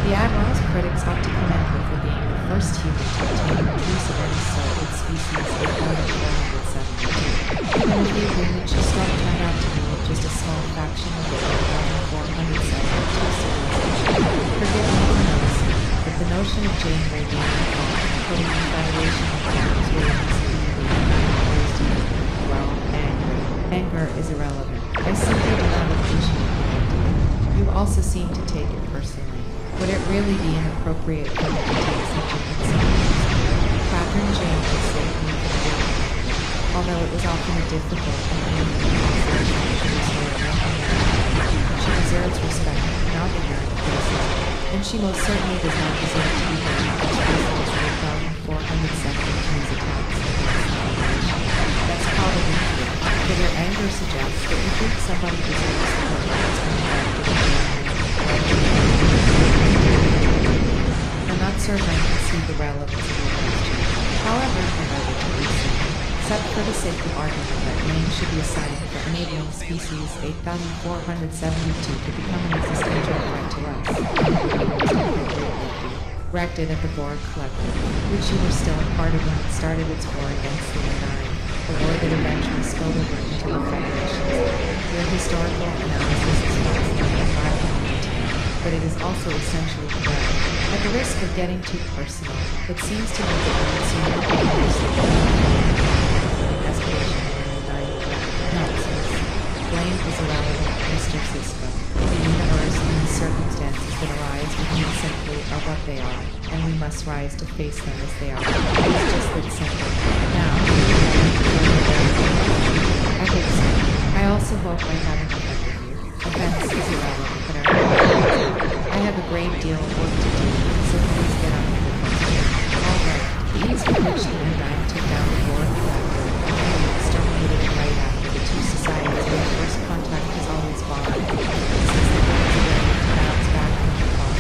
The Admiral's critics ought to commend her for being the first human to obtain a truce of any sort with species 8472. Even if the agreement she struck turned out to be just a small fraction of the 8472 civilization. Forgive me for noticing that the notion of Janeway being involved in putting the Federation in harm's way well, anger is irrelevant. I simply do not appreciate the idea. You also seem to take it personally. Would it really be inappropriate for me to take such an insight? Captain Janeway saved me from doing it. Although it was often a difficult and painful she deserves respect, not ignorant criticism, and she most certainly does not deserve to be blamed for 472's attacks against the Federation. That's probably true, but your anger suggests that you think somebody deserves the work that's been directed at I'm not certain I can see the relevance of your question. However, related to Lucy, except for the sake of argument that name should be assigned for enabling species 8472 to become an existential threat to us, directed at the Borg Collective, which you were still a part of when it started its war against the Undying, a war that eventually spilled over into the Federation. Your historical analysis is fascinating, but it is also essentially correct. At the risk of getting too personal, it seems to me that we would soon have escalation in the United nonsense. Blame is irrelevant, Mr. Sisko. The universe and the circumstances that arise within it simply are what they are, and we must rise to face them as they are. It is just that simple. Now, I hope so. I also hope I haven't offended you. Offense is irrelevant, but I have a great deal of work to do, so please get on with the question. Alright, the ease with which the Undying took down the Borg Collective and exterminated it right after the two societies made first contact has always bothered me, since they were able to bounce back from the fall,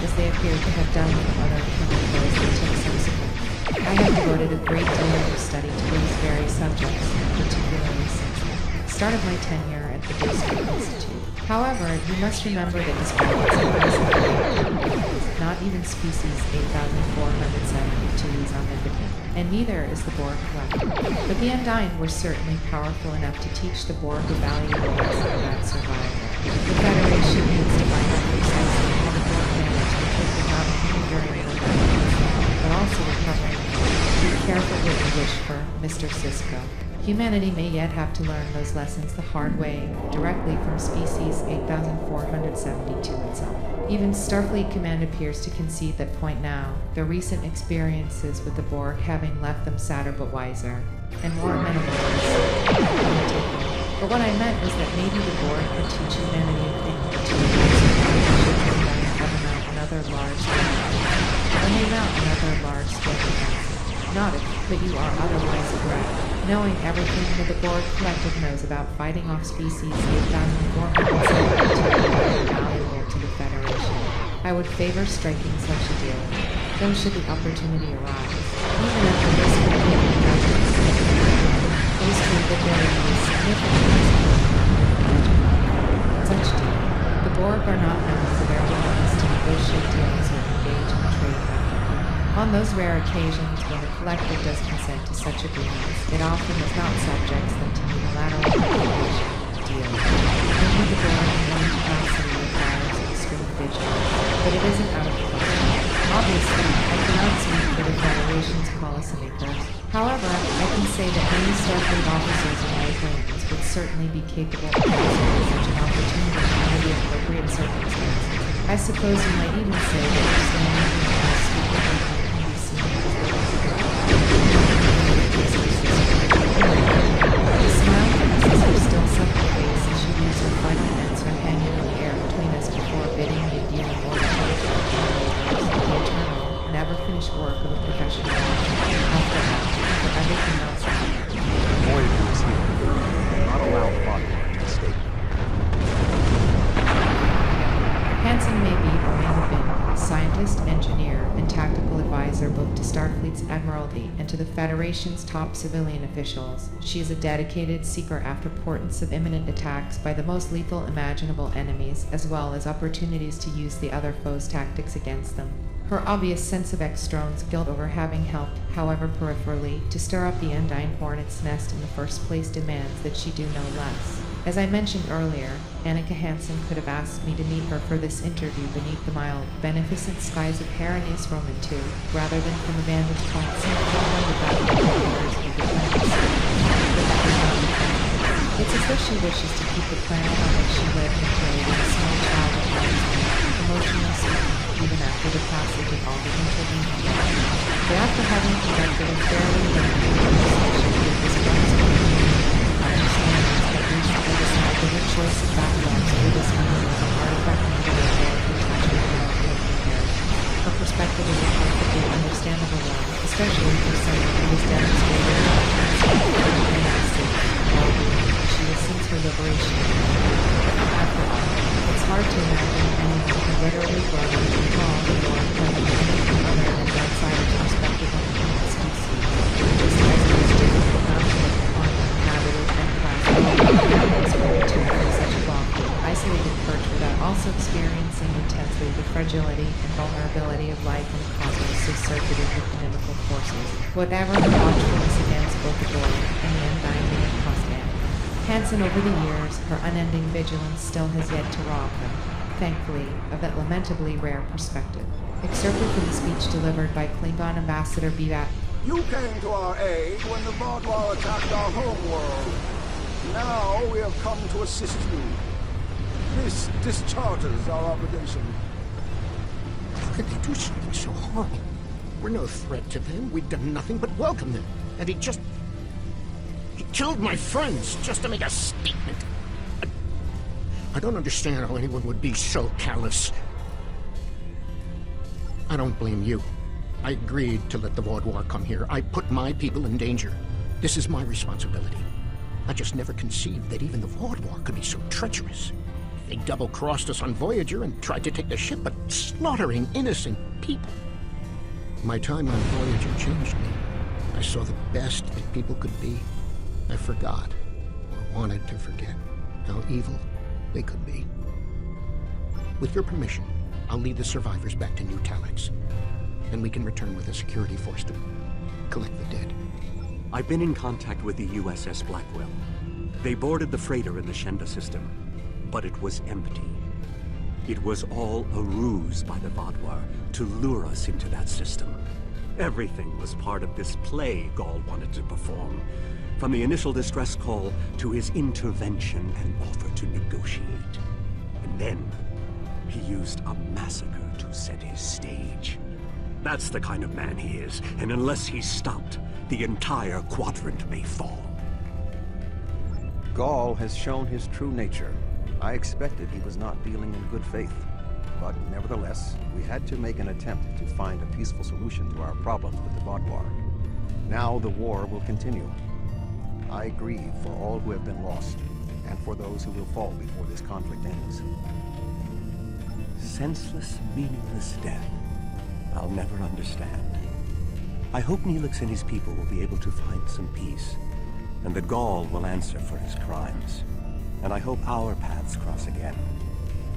as they appear to have done with other chemicals they took subsequently. I have devoted a great deal of study to these very subjects, particularly since the start of my tenure at the Basic Institute. However, you must remember that despite its impressive not even species 8472 is omnipotent, and neither is the Borg Collective. But the Undying were certainly powerful enough to teach the Borg a valuable lesson about survival. The Federation needs to find out precisely how the Borg managed to keep them not only during the but also recovering. Be careful what you wish for, Mr. Sisko. Humanity may yet have to learn those lessons the hard way, directly from species 8472 itself. Even Starfleet Command appears to concede that point now, the recent experiences with the Borg having left them sadder but wiser, and more amenable to this. But what I meant was that maybe the Borg could teach humanity a thing or two mount another large-scale when they mount another large-scale not if, but you are otherwise correct. Knowing everything that the Borg Collective knows about fighting off species 8472 is valuable to the Federation. I would favor striking such a deal, though should the opportunity arise, even at the risk of making measures. It is true that there would be a significant such deal. The Borg are not known for their willingness to negotiate deals or engage in trade. On those rare occasions when the Collective does consent to such agreements, it often does not subjects them to unilateral application deal. Only the Borg in one capacity requires extreme vigilance, but it isn't out of the question. Obviously, I cannot speak for the Federation's policymakers. However, I can say that many Starfleet officers in my acquaintance would certainly be capable of considering such an opportunity under the appropriate circumstances. I suppose you might even say that your standing in the house can be seen The smile dances her still supple face as she leaves her final answer hanging in the air between us before bidding the Obsidian Order to the eternal, never-finished work of a professional after for everything else. Voyager is here. Not allow Vaadwaur to escape. Hansen may be or may have been scientist, engineer, and tactical advisor both to Starfleet's Admiralty and to the Federation's top civilian officials. She is a dedicated seeker after portents of imminent attacks by the most lethal imaginable enemies, as well as opportunities to use the other foe's tactics against them. Her obvious sense of Extron's guilt over having helped, however peripherally, to stir up the Undyne hornet's nest in the first place demands that she do no less. As I mentioned earlier, Annika Hansen could have asked me to meet her for this interview beneath the mild, beneficent skies of Paranis Roman II, rather than from the vantage point some 400,000 kilometers of the planet. It's as though she wishes to keep the planet on which she lived and played in a small child of emotionally speaking, even after the passage of all the intervening years. But after having conducted a fairly lengthy conversation with this one, I understand that recently decided that her choice of backgrounds for this meeting was an artifact of the Borg attachment to the military. Her perspective is a perfectly understandable one, especially for someone who has demonstrated she was since her liberation. After all, it's hard to imagine anyone who literally grown up and call the Borg having anything other than the outsider's perspective on the human species, just as it is difficult not to look upon inhabited and classified to such a lofty, isolated perch without also experiencing intensely the fragility and vulnerability of life in a cosmos so surfeited with inimical forces, whatever the watchfulness against both the Borg and the Undyne being constant. Hansen, over the years, her unending vigilance still has yet to rob them, thankfully, of that lamentably rare perspective. Excerpted from the speech delivered by Klingon Ambassador Badlands. You came to our aid when the Vaadwaur attacked our homeworld. Now we have come to assist you. This discharges our obligation. How could they do something so horrible? We're no threat to them. We've done nothing but welcome them. And he killed my friends just to make a statement. I don't understand how anyone would be so callous. I don't blame you. I agreed to let the Vaadwaur come here. I put my people in danger. This is my responsibility. I just never conceived that even the Vaadwaur could be so treacherous. They double-crossed us on Voyager and tried to take the ship, but slaughtering innocent people. My time on Voyager changed me. I saw the best that people could be. I forgot, or wanted to forget, how evil they could be. With your permission, I'll lead the survivors back to New Talax. Then we can return with a security force to collect the dead. I've been in contact with the U.S.S. Blackwell. They boarded the freighter in the Shenda system, but it was empty. It was all a ruse by the Vaadwaur to lure us into that system. Everything was part of this play Gall wanted to perform, from the initial distress call to his intervention and offer to negotiate. And then, he used a massacre to set his stage. That's the kind of man he is, and unless he's stopped, the entire quadrant may fall. Gall has shown his true nature. I expected he was not dealing in good faith. But nevertheless, we had to make an attempt to find a peaceful solution to our problems with the Vaadwaur. Now the war will continue. I grieve for all who have been lost, and for those who will fall before this conflict ends. Senseless, meaningless death. I'll never understand. I hope Neelix and his people will be able to find some peace, and that Gall will answer for his crimes. And I hope our paths cross again,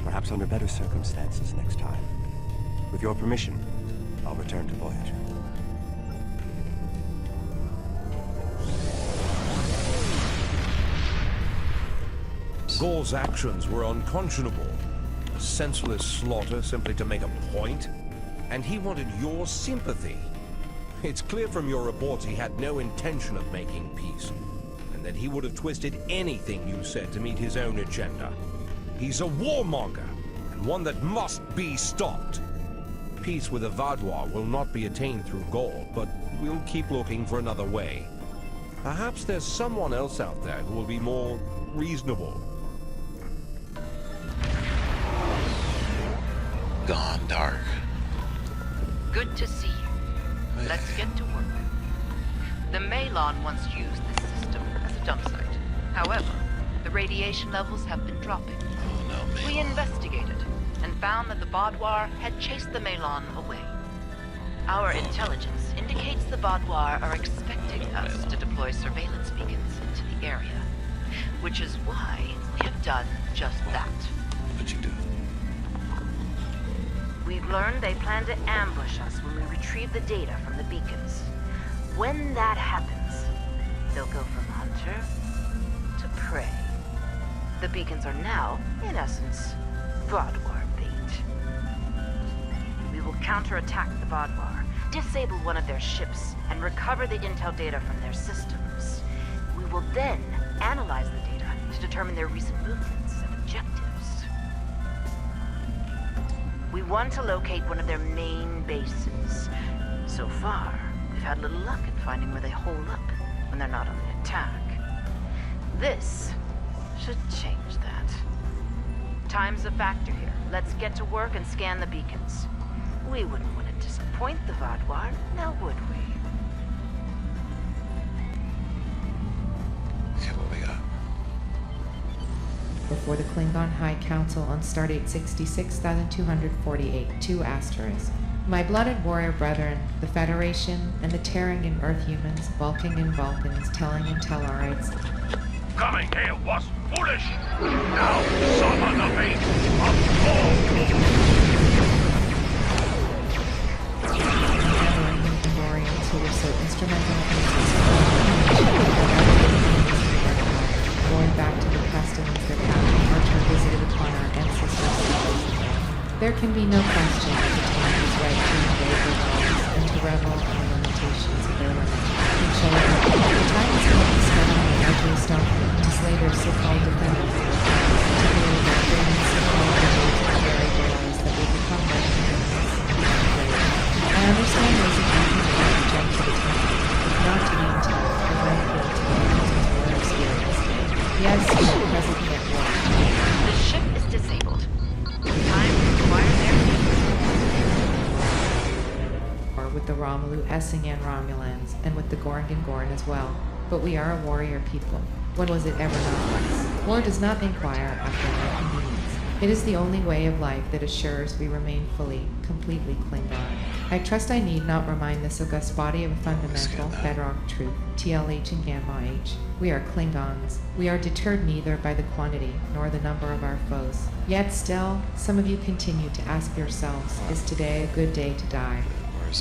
perhaps under better circumstances next time. With your permission, I'll return to Voyager. Gaul's actions were unconscionable. A senseless slaughter simply to make a point. And he wanted your sympathy. It's clear from your reports he had no intention of making peace, and that he would have twisted anything you said to meet his own agenda. He's a warmonger, and one that must be stopped. Peace with the Vaadwaur will not be attained through Gaul, but we'll keep looking for another way. Perhaps there's someone else out there who will be more reasonable. Gone dark. Good to see you. Let's get to work. The Malon once used this system as a dump site. However, the radiation levels have been dropping. Oh no, Malon. We investigated and found that the Vaadwaur had chased the Malon away. Our intelligence indicates the Vaadwaur are expecting us to deploy surveillance beacons into the area, which is why we have done just that. What'd you do? We've learned they plan to ambush us when we retrieve the data from the beacons. When that happens, they'll go from hunter to prey. The beacons are now, in essence, Vaadwaur bait. We will counterattack the Vaadwaur, disable one of their ships, and recover the intel data from their systems. We will then analyze the data to determine their recent movements and objectives. We want to locate one of their main bases. So far, we've had little luck in finding where they hole up when they're not on the attack. This should change that. Time's a factor here. Let's get to work and scan the beacons. We wouldn't want to disappoint the Vaadwaur, now would we? Okay, what we got? Before the Klingon High Council on Stardate 66,248, 2 asterisks. My blooded warrior brethren, the Federation, and the Terran and Earth humans, bulking and Vulcans, telling and Tellarites. Coming here was foolish! Now summon the fate of Borg! Remembering the Gamorreans who were so instrumental in going back to the pestilence their Captain Archer visited upon our ancestors. There can be no question that the time is right to invade their laws and to revel in the limitations of their limit. In short, the time is come to spend on the edge of Starfleet to slay their so-called defenders, particularly their famous so-called defenders of very lives that will become their enemies. I understand those of you who may object to the time, if not to the intent, as I feel to the mountains or their spirits. Yes, we are presently at war. The ship is disabled. Time to acquire their Or with the Romulu Essingan Romulans, and with the Gorgon Gorn as well. But we are a warrior people. When was it ever not less? War does not inquire after our convenience. It is the only way of life that assures we remain fully, completely Klingon. I trust I need not remind this august body of a fundamental, bedrock truth, TLH and Gamma H. We are Klingons. We are deterred neither by the quantity nor the number of our foes. Yet still, some of you continue to ask yourselves, is today a good day to die?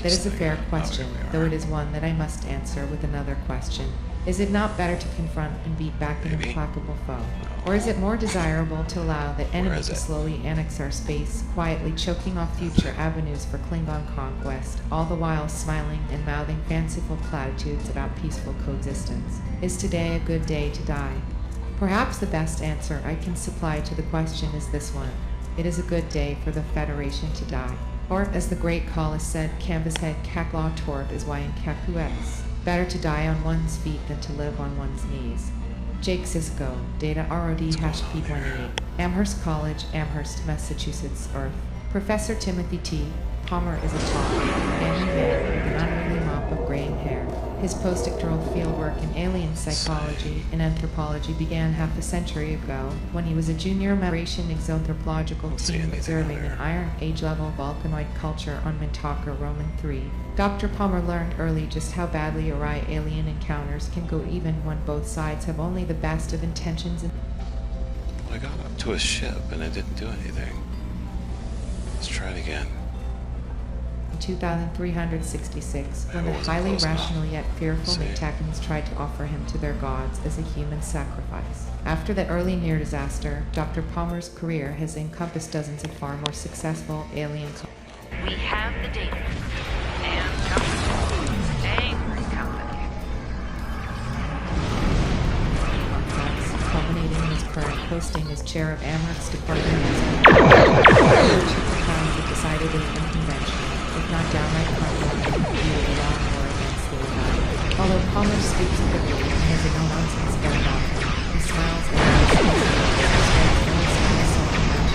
That is a fair question, though it is one that I must answer with another question. Is it not better to confront and beat back an implacable foe? Or is it more desirable to allow the enemy to slowly annex our space, quietly choking off future avenues for Klingon conquest, all the while smiling and mouthing fanciful platitudes about peaceful coexistence? Is today a good day to die? Perhaps the best answer I can supply to the question is this one. It is a good day for the Federation to die. Or, as the great Callisto said, canvas head Kaklaw Torb is why in Capuetus. Better to die on one's feet than to live on one's knees. Jake Cisco, Data ROD #P28, Amherst College, Amherst, Massachusetts, Earth. Professor Timothy T. Palmer is a tall, manly man with an unruly mop of graying hair. His postdoctoral fieldwork in alien psychology and anthropology began half a century ago when he was a junior Mauritian exoanthropological team observing an Iron Age-level Vulcanoid culture on Mintaka Roman 3. Dr. Palmer learned early just how badly awry alien encounters can go even when both sides have only the best of intentions. I got up to a ship and it didn't do anything. Let's try it again. in 2366 when the highly rational yet fearful Mictacans tried to offer him to their gods as a human sacrifice. After the early near disaster, Dr. Palmer's career has encompassed dozens of far more successful alien We have the data. And company. Angry company. Culminating in his current posting as chair of Amherst's Department of times have decided it unconventional, if not downright contrary, to the law and war against the United. Although Palmer speaks quickly and has a no-nonsense air about him, he smiles and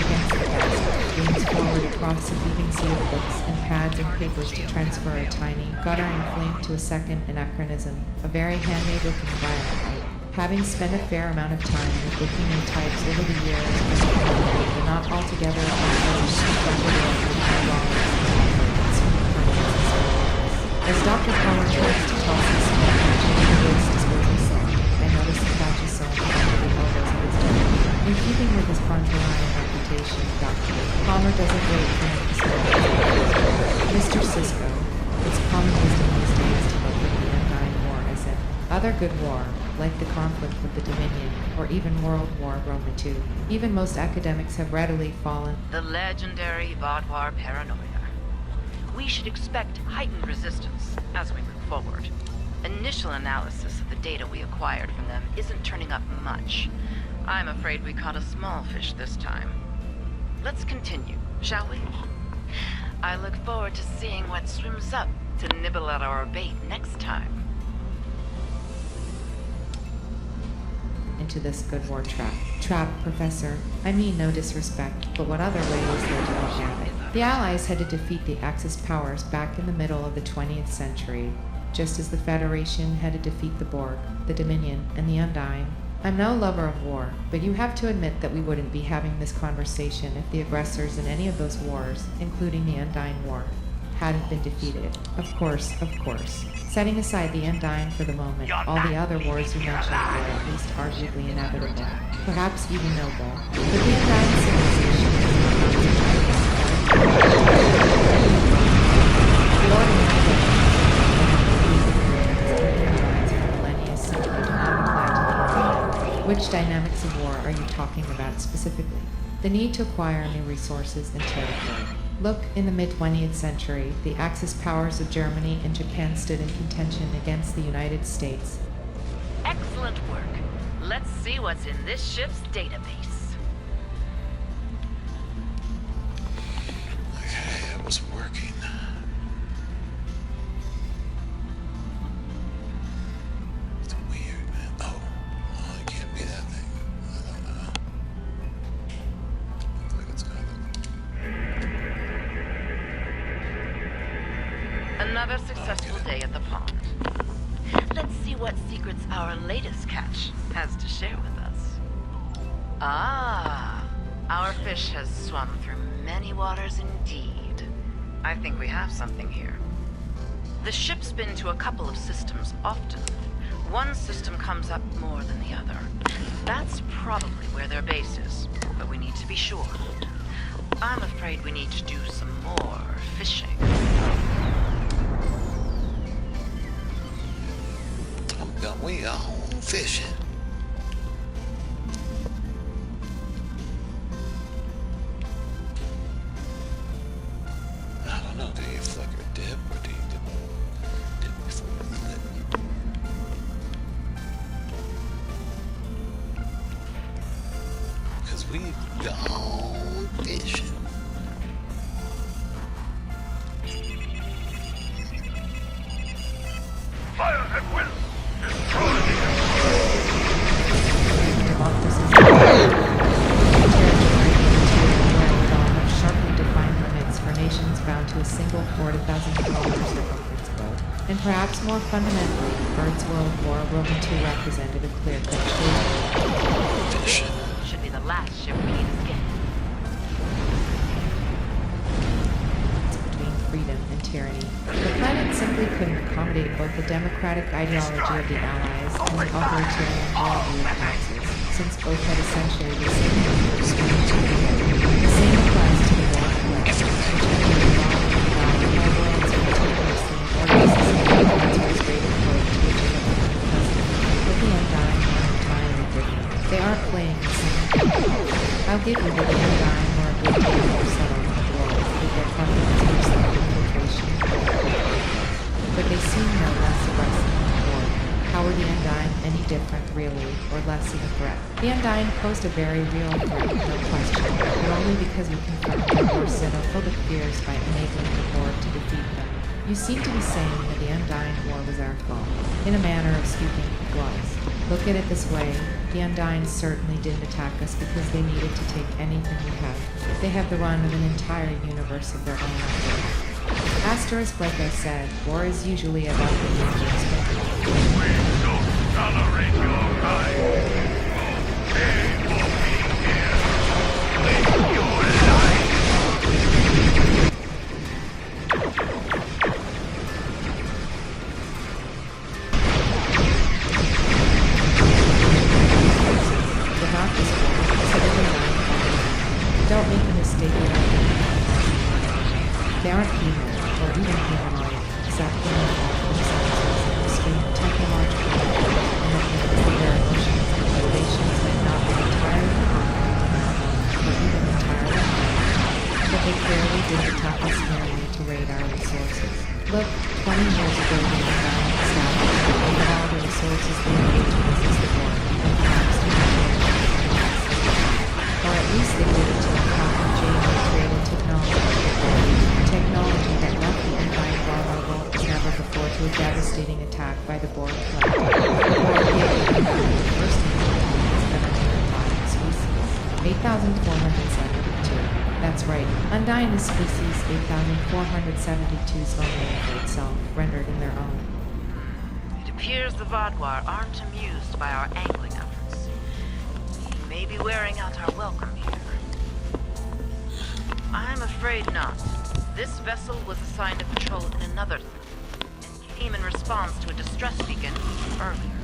against the desk, leans forward across a heaving sea of books and pads and papers to transfer a tiny, guttering flame to a second anachronism, a very handmade-looking environment. Having spent a fair amount of time with looking in types over the years, but not altogether as Dr. Palmer tries to toss his small disposal cell, I notice he catches some under the elbows of his desk. In keeping with his contrarian reputation, Dr. Palmer doesn't wait for him to spell Mr. Sisko, it's common wisdom these days to look at the Undying War as an other good war, like the conflict with the Dominion, or even World War Roma II. Even most academics have readily fallen. The legendary Vaadwaur paranoia. We should expect heightened resistance as we move forward. Initial analysis of the data we acquired from them isn't turning up much. I'm afraid we caught a small fish this time. Let's continue, shall we? I look forward to seeing what swims up to nibble at our bait next time. Into this good war trap. Trap, Professor. I mean no disrespect, but what other way was there to look at it? The Allies had to defeat the Axis powers back in the middle of the 20th century, just as the Federation had to defeat the Borg, the Dominion, and the Undying. I'm no lover of war, but you have to admit that we wouldn't be having this conversation if the aggressors in any of those wars, including the Undying War, hadn't been defeated. Of course, of course. Setting aside the Undying for the moment, all the other wars you mentioned were at least arguably inevitable, perhaps even noble. But the Undying civilization is not Which dynamics of war are you talking about specifically? The need to acquire new resources and territory. Look, in the mid-20th century, the Axis powers of Germany and Japan stood in contention against the United States. Excellent work. Let's see what's in this ship's database. Okay, it was working. It's weird, man. Oh, it can't be that thing. Looks like it's gonna. Another successful day at the pond. Let's see what secrets our latest catch has to share with us. Ah, our fish has swum through many waters indeed. I think we have something here. The ship's been to a couple of systems often. One system comes up more than the other. That's probably where their base is, but we need to be sure. I'm afraid we need to do some more fishing. We are fishing. I don't know, do you flick or dip, or do you dip before you flip? Because we've gone fishing. Fire at will! Sharply defined limits for nations bound to a single 40,000 kilometer circumference goal. And perhaps more fundamentally, Bird's World War Roma II represented a clear-cut choice. Should be the last ship we need to get. Between freedom and tyranny. The planet simply couldn't accommodate both the democratic ideology of the Allies and the authoritarian worldview of Axis, since both had essentially the same number of screens together. The same applies to the Borg collective, which had been involved in the whole world They are playing the same game. I'll give you that the Undying were a good deal more subtle than the dwarves with their companies much like infiltration. But they seem no less aggressive than the Borg. How were the Undying any different, really, or less of a threat? The Undying posed a very real threat, no question, but only because we confirmed their more xenophobic fears by enabling the Borg to defeat them. You seem to be saying that the Undying War was our fault. In a manner of speaking, it was. Look at it this way. The Undying certainly didn't attack us because they needed to take anything we have. They have the run of an entire universe of their own ideas. Asterisk, like I said, war is usually about the universe. We don't tolerate your kind. Pay for being here. With your life. But not this one. Consider the line. Don't make a mistake with them. They aren't human, or even humanoid, except in the extreme technological and that means that their emotions and motivations may not be entirely concrete in our own, or even entirely known. But they clearly did attack us merely to raid our resources. Look, 20 years ago the Undying established that they had all the resources they needed to resist the war, and perhaps to or at least they did it to encounter Janeway created technology that left the Undying vulnerable as never before to a devastating attack by the Borg collective. The Borg gave the first undying species. 8,472. That's right. Undying is species 8,472's own name for itself, rendered in their own. It appears the Vaadwaur aren't amused by our angling efforts. We may be wearing out our welcome here. I'm afraid not. This vessel was assigned to patrol in another and came in response to a distress beacon earlier.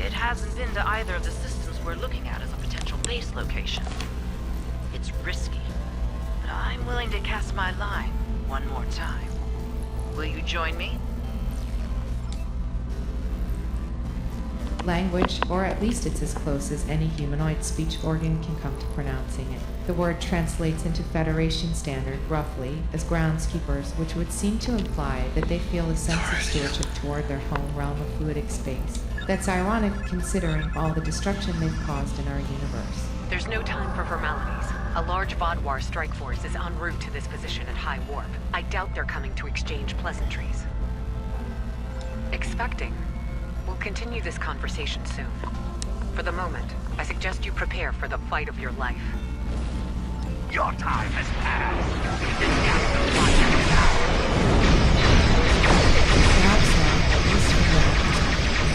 It hasn't been to either of the systems we're looking at as a potential base location. It's risky, but I'm willing to cast my line one more time. Will you join me? Language, or at least it's as close as any humanoid speech organ can come to pronouncing it. The word translates into Federation standard, roughly, as groundskeepers, which would seem to imply that they feel a sense of stewardship toward their home realm of fluidic space. That's ironic considering all the destruction they've caused in our universe. There's no time for formalities. A large Vaadwaur strike force is en route to this position at high warp. I doubt they're coming to exchange pleasantries. Expecting. We'll continue this conversation soon. For the moment, I suggest you prepare for the fight of your life. Your time has passed. Perhaps now, at least for now.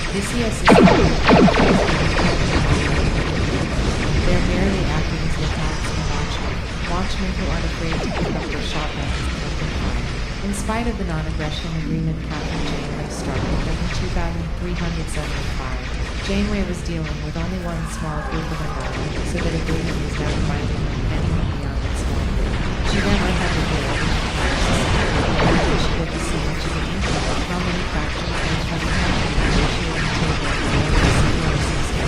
The CS is they're merely acting as lookouts and watchmen who aren't afraid to pick up their shotguns and open fire. In spite of the non-aggression agreement Captain Janeway struck with them in 2375, Janeway was dealing with only one small group of Undying, so that agreement was never binding on anyone beyond its small group. She never had to deal with she had to see much of an inkling of how many factions and how the country negotiating table in order to secure a system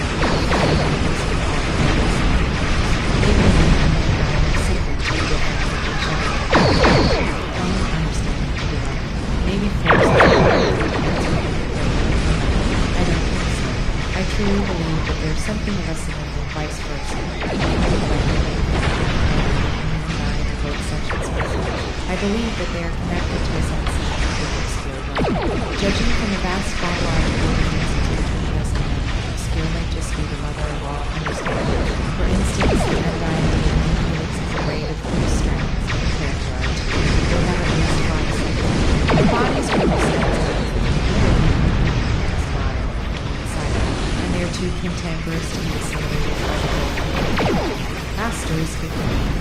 maybe the secret to get them to each other. Maybe first, I don't think so. I truly believe that there's something of a symbol and vice versa. I believe that they are connected to a sense of skill level. Judging from the vast Vaadwaur abilities between us and them, skill might just be the mother of all understanding. For instance, the Undying DNA helix is a braid of 3 strands compared to our 2. They have at least 5 seconds. The bodies are the sensitive, and they are too cantankerous to be assimilated by the whole. Asterisk,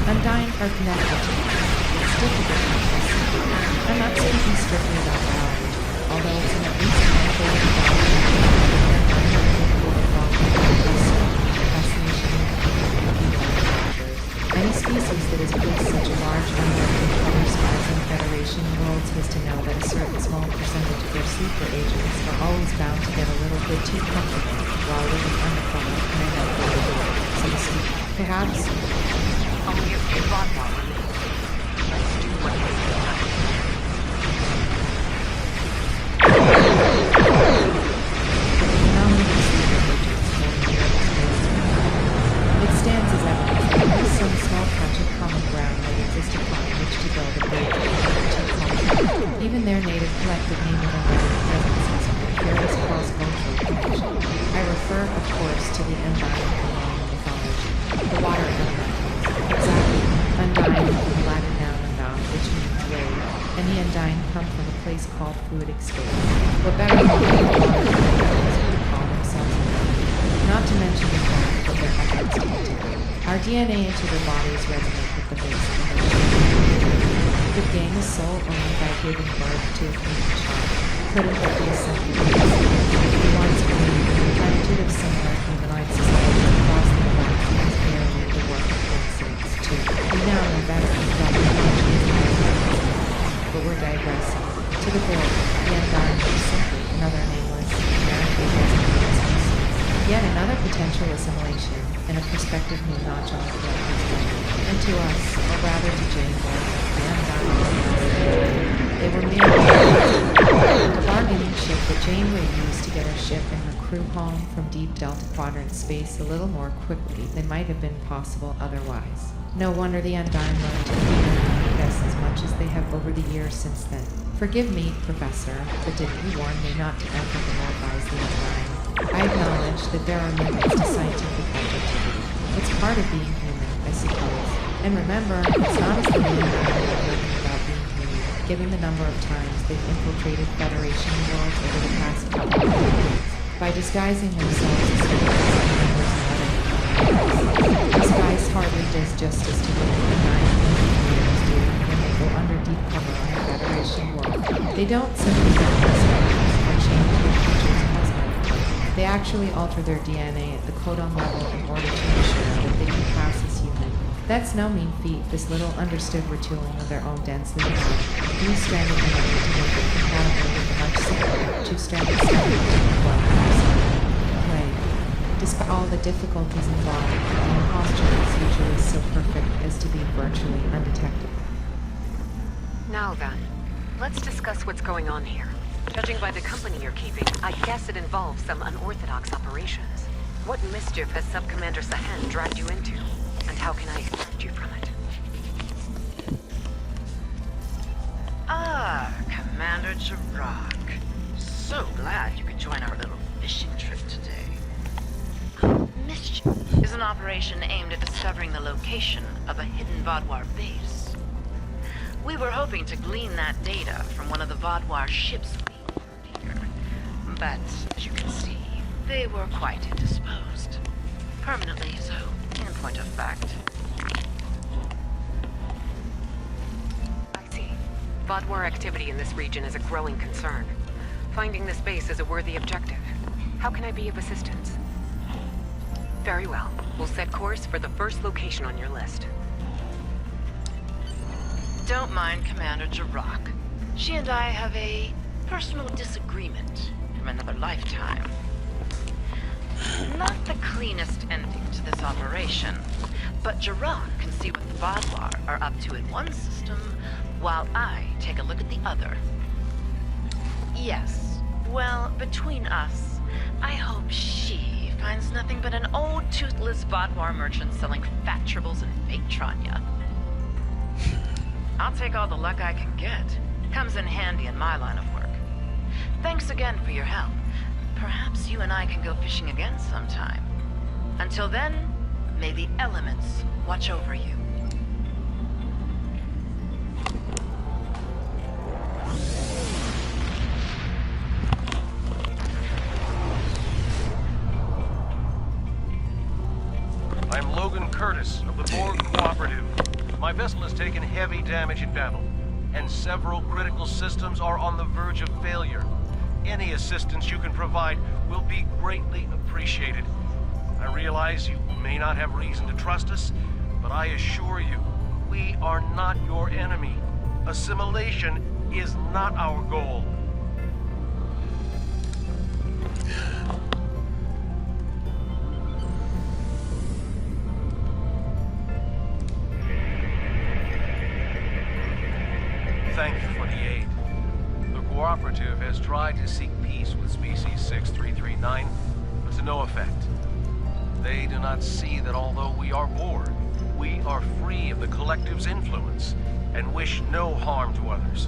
Undying are connected to us. It's difficult to understand. I'm not speaking strictly about biology, although it's an at least manifold of any species that has placed such a large number of other spies in Federation worlds was to know that a certain small percentage of their sleeper agents are always bound to get a little bit too comfortable while living undercover in a Perhaps... Only a few Vaadwaur remain. Let's do what must be done. It stands as evidence that there is some small patch of common ground that exists upon which to build a bridge between the two cultures. Even their native collective name of presences a curious cross-cultural connection. I refer, of course, to the Undying from Roman mythology, the water elementals. Exactly, Undying from the Latin noun unbound, which means wave, and the Undying come from a place called fluidic space. But better known as the water elementals would call themselves unbound. Not to mention the fact that their efforts to integrate. Our DNA into their bodies resonate with the base of the could gain a soul only by giving birth to a human child. Couldn't it be a simple case? We once believed in the plenitude of similar humanoid society across the galaxy is merely the work of coincidence, too. We now know better about the technology of but we're digressing. To the Borg, the Undying is simply another nameless, numerically designated species. Yet another potential assimilation and a prospective new notch on the collector's record. And to us, or rather to Janeway, the Undying, they were merely the bargaining chip that Janeway used to get her ship and her crew home from deep Delta Quadrant space a little more quickly than might have been possible otherwise. No wonder the Undying learned to feed us as much as they have over the years since then. Forgive me, Professor, but didn't you warn me not to anthropomorphize the Undying? I acknowledge that there are limits to scientific objectivity. It's part of being human, I suppose. And remember, it's not as though the Undying are learning about being human, given the number of times they've infiltrated Federation worlds over the past couple of decades. By disguising themselves as humans and members of other planets. Disguise hardly does justice to what the Undying infiltrators do when they go under deep cover on the Federation world. They don't simply get themselves or change their features cosmetically. They actually alter their DNA at the codon level in order to ensure that they can pass as human. That's no mean feat, this little understood retooling of their own densely developed, three-stranded DNA to make it compatible with the much simpler two-stranded play. Despite all the difficulties involved, the imposture is usually so perfect as to be virtually undetectable. Now then, let's discuss what's going on here. Judging by the company you're keeping, I guess it involves some unorthodox operations. What mischief has Sub-Commander Sahan dragged you into? And how can I extract you from it? Ah, Commander Tuvok. So glad you could join our little fishing trip today. Mischief is an operation aimed at discovering the location of a hidden Vaadwaur base. We were hoping to glean that data from one of the Vaadwaur ships we here. But, as you can see, they were quite indisposed. Permanently so, in point of fact. I see. Vaadwaur activity in this region is a growing concern. Finding this base is a worthy objective. How can I be of assistance? Very well. We'll set course for the first location on your list. Don't mind Commander Tuvok. She and I have a personal disagreement from another lifetime. Not the cleanest ending to this operation, but Tuvok can see what the Vaadwaur are up to in one system, while I take a look at the other. Yes, well, between us, I hope she finds nothing but an old toothless Vaadwaur merchant selling fat tribbles and fake Tranya. I'll take all the luck I can get. Comes in handy in my line of work. Thanks again for your help. Perhaps you and I can go fishing again sometime. Until then, may the elements watch over you. I'm Logan Curtis of the Borg Cooperative. My vessel has taken heavy damage in battle, and several critical systems are on the verge of failure. Any assistance you can provide will be greatly appreciated. I realize you may not have reason to trust us, but I assure you, we are not your enemy. Assimilation is not our goal. Cooperative has tried to seek peace with Species 6339, but to no effect. They do not see that although we are Borg, we are free of the Collective's influence and wish no harm to others.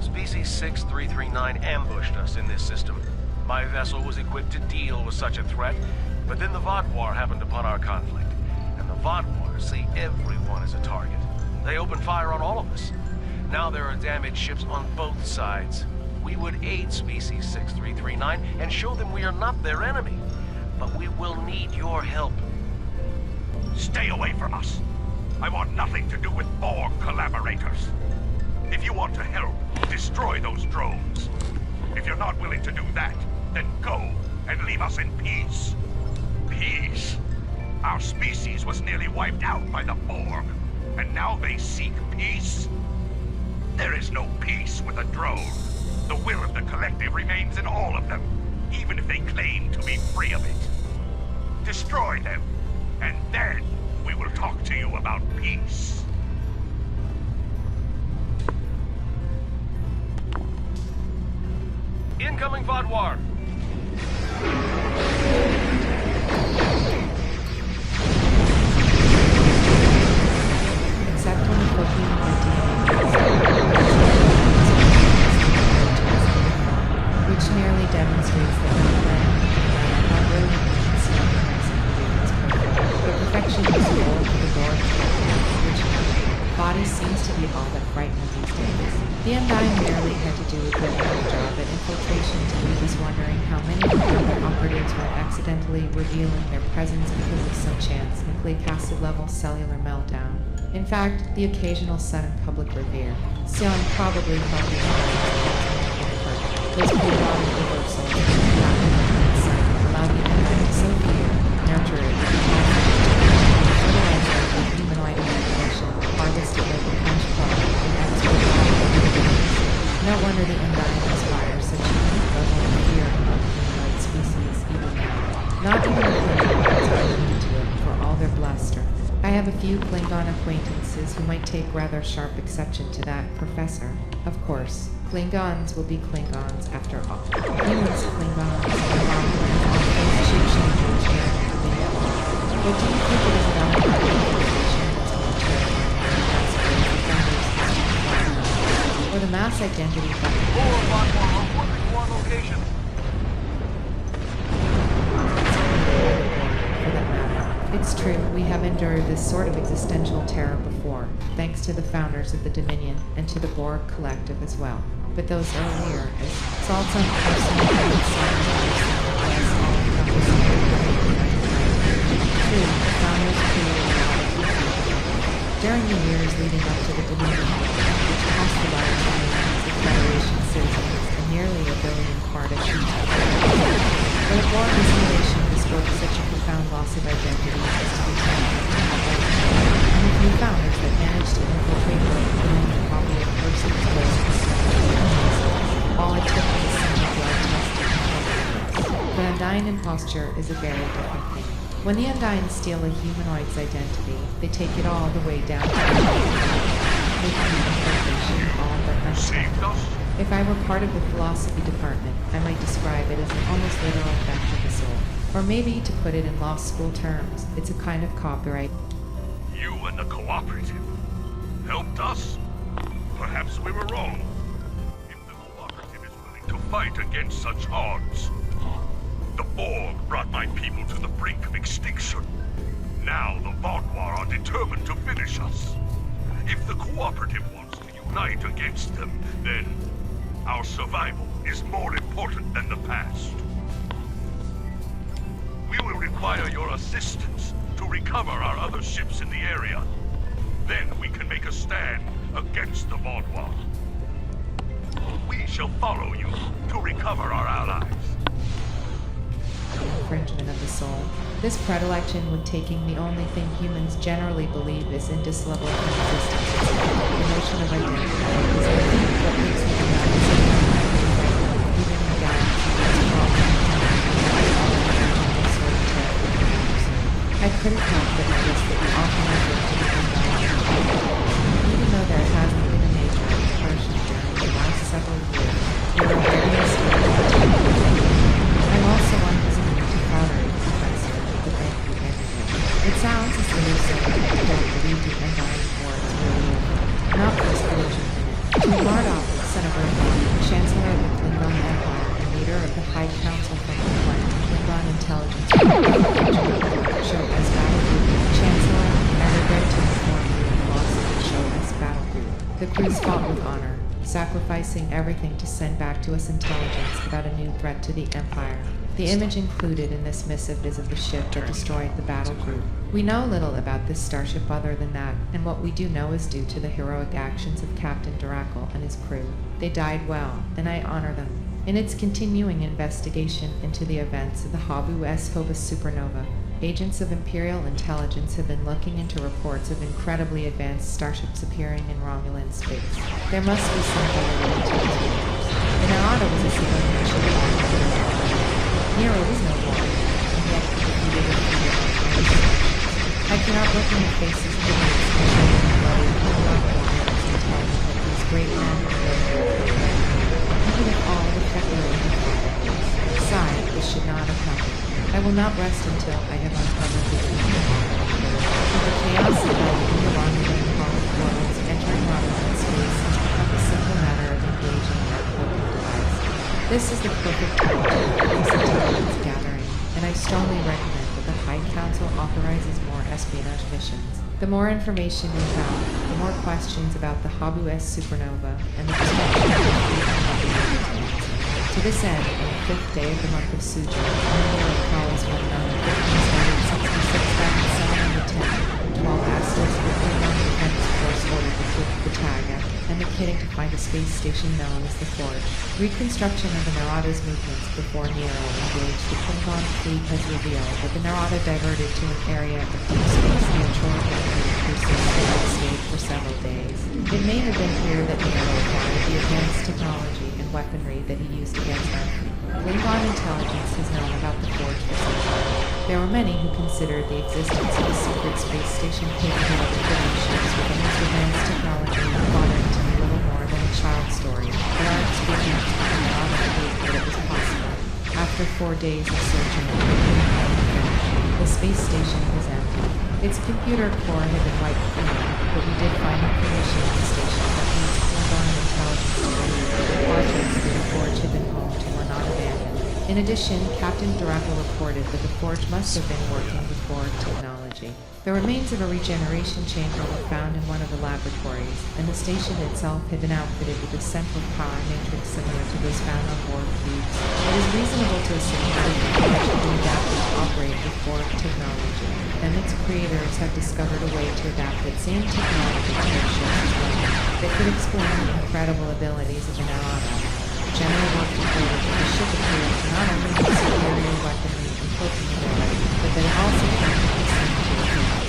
Species 6339 ambushed us in this system. My vessel was equipped to deal with such a threat, but then the Vaadwaur happened upon our conflict, and the Vaadwaur see everyone as a target. They opened fire on all of us. Now there are damaged ships on both sides. We would aid Species 6339 and show them we are not their enemy, but we will need your help. Stay away from us. I want nothing to do with Borg collaborators. If you want to help, destroy those drones. If you're not willing to do that, then go and leave us in peace. Peace? Our species was nearly wiped out by the Borg, and now they seek peace? There is no peace with a drone. The will of the Collective remains in all of them, even if they claim to be free of it. Destroy them, and then we will talk to you about peace. Incoming Vaadwaur! Except when the cooking or DNA which merely demonstrates that no plan not really means but perfection is the goal for the Borg originally. Body seems to be all that frightens these days. The Undying merely had to do a good enough job at infiltration to leave us wondering how many of the operatives were accidentally revealing their presence because of some chance nucleic acid-level cellular meltdown. In fact, the occasional sudden public revere. Sion probably felt the those periodic reversals allowed the Undying to so fear, nurture it, fertilize it with humanoid imagination, harvest it like a punch card, and export no wonder the Undying inspires such a deep level of fear among humanoid species even now. Not even the Klingons are immune to it, for all their bluster. I have a few Klingon acquaintances who might take rather sharp exception to that, Professor. Of course, Klingons will be Klingons after all. Humans, Klingons, Romulans, all those shape-changers during the Dominion War. But do you think it is about an organization that's more terrible or the mass identity theft? Location. For that matter. It's true, we have endured this sort of existential terror before, thanks to the founders of the Dominion and to the Borg Collective as well. But those earlier, as assaults on personal True, the founders created a lot of people. During the years leading up to the Dominion War, which cost the lives of millions of Federation citizens and nearly a billion Cardiff people. But a Borg assimilation bespoke such a profound loss of identity as to be and the few founders that managed to infiltrate the only copy of Percy's posts. All it took was a single blood test to confirm. The Undying imposture is a very different thing. When the Undying steal a humanoid's identity, they take it all the way down to making the infiltration all but unacceptable. If I were part of the philosophy department, I might describe it as an almost literal theft of the soul. Or maybe, to put it in law school terms, it's a kind of copyright. You and the Cooperative helped us? Perhaps we were wrong. If the Cooperative is willing to fight against such odds. The Borg brought my people to the brink of extinction. Now the Vaadwaur are determined to finish us. If the Cooperative wants to unite against them, then our survival is more important than the past. We will require your assistance to recover our other ships in the area. Then we can make a stand against the Vaadwaur. We shall follow you to recover our allies. Infringement of the soul. This predilection with taking the only thing humans generally believe is indissoluble from existence. The notion of identity is what makes the Undying so even in the galaxy is I couldn't help but notice that we often refer to the Undying, even though there hasn't been a major incursion during the last several for years. You are very mysterious. I'm also on his new Cooperative professor, but thank you anyway. It sounds as though you're saying that you don't believe the Empire War is really over. Not for this collision minute. To Mardok, son of Earthon, Chancellor of the Klingon Empire and leader of the High Council from the planet Klingon Intelligence, show as battle group, Chancellor, I regret to inform you of the loss of the show as battle group. The crews fought with honor, sacrificing everything to send back to us intelligence about a new threat to the Empire. The image included in this missive is of the ship that destroyed the battle group. We know little about this starship other than that, and what we do know is due to the heroic actions of Captain Durakul and his crew. They died well, and I honor them. In its continuing investigation into the events of the U.S. supernova, agents of Imperial Intelligence have been looking into reports of incredibly advanced starships appearing in Romulan space. There must be some validity to these rumors. The Narada was a civilian ship. Nero was no war, and yet he defeated a figure on Irish stations. I cannot look in the faces of the mates and show them the bloody Klingon warriors and tell them that these great men are even if all the Federal Besides, this should not have happened. I will not rest until I have uncovered the truth. With the chaos enveloping the Romulan Republic worlds, entering Romulan space has become a simple matter of engaging our cloaking device. This is the perfect time to increase intelligence gathering, and I strongly recommend that the High Council authorizes more espionage missions. The more information we found, the more questions about the U.S. supernova and the destruction of the fleet. To this end, on the 5th day of the month of Suja, Emily Collins went on 1566,710, 12 Astros with Klingon Defense Force ordered to flip the Taga, and the kitting to find a space station known as the Forge. Reconstruction of the Narada's movements before Nero engaged the Klingon fleet has revealed that the Narada diverted to an area of deep space near Turei cruising and stayed for several days. It may have been clear that Nero acquired the advanced technology and weaponry that he used against Earth. Klingon Intelligence has known about the Forge for some time. There were many who considered the existence of a secret space station capable of equipping ships with its advanced technology and plotting to be little more than a child's story, but our experience with the Narada proved that it was possible. After 4 days of searching, the space station was empty. Its computer core had been wiped clean, but we did find information on the station that leads Klingon Intelligence to believe that the projects that the Forge had been home to were not abandoned. In addition, Captain Durakul reported that the Forge must have been working with Borg technology. The remains of a regeneration chamber were found in one of the laboratories, and the station itself had been outfitted with a central power matrix similar to those found on Borg cubes. It is reasonable to assume that it had been adapted to operate with Borg technology, and its creators have discovered a way to adapt that same technology to their ships as well. That could explain the incredible abilities of the Narada. General Work reported that the ship appeared to not only have superior weaponry and cloaking ability, but that it also came to be seen to appearance.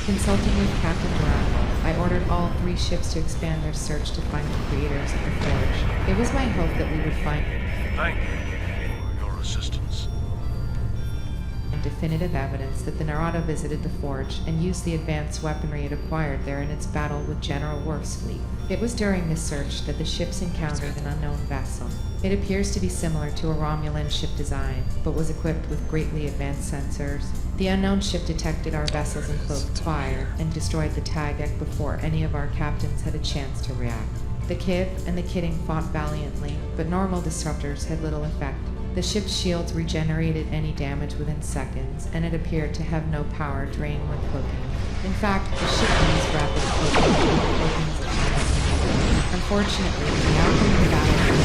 Consulting with Captain Durakul, I ordered all 3 ships to expand their search to find the creators of the Forge. It was my hope that we would find Thank you for your assistance. definitive evidence that the Narada visited the Forge and used the advanced weaponry it acquired there in its battle with General Worf's fleet. It was during this search that the ships encountered an unknown vessel. It appears to be similar to a Romulan ship design, but was equipped with greatly advanced sensors. The unknown ship detected our vessel's enclosed fire and destroyed the Tagak before any of our captains had a chance to react. The Kib and the Kidding fought valiantly, but normal disruptors had little effect. The ship's shields regenerated any damage within seconds, and it appeared to have no power drain when cloaking. In fact, the ship used rapid cloaking to make cloaking as a combat maneuver. Unfortunately, the outcome of the battle was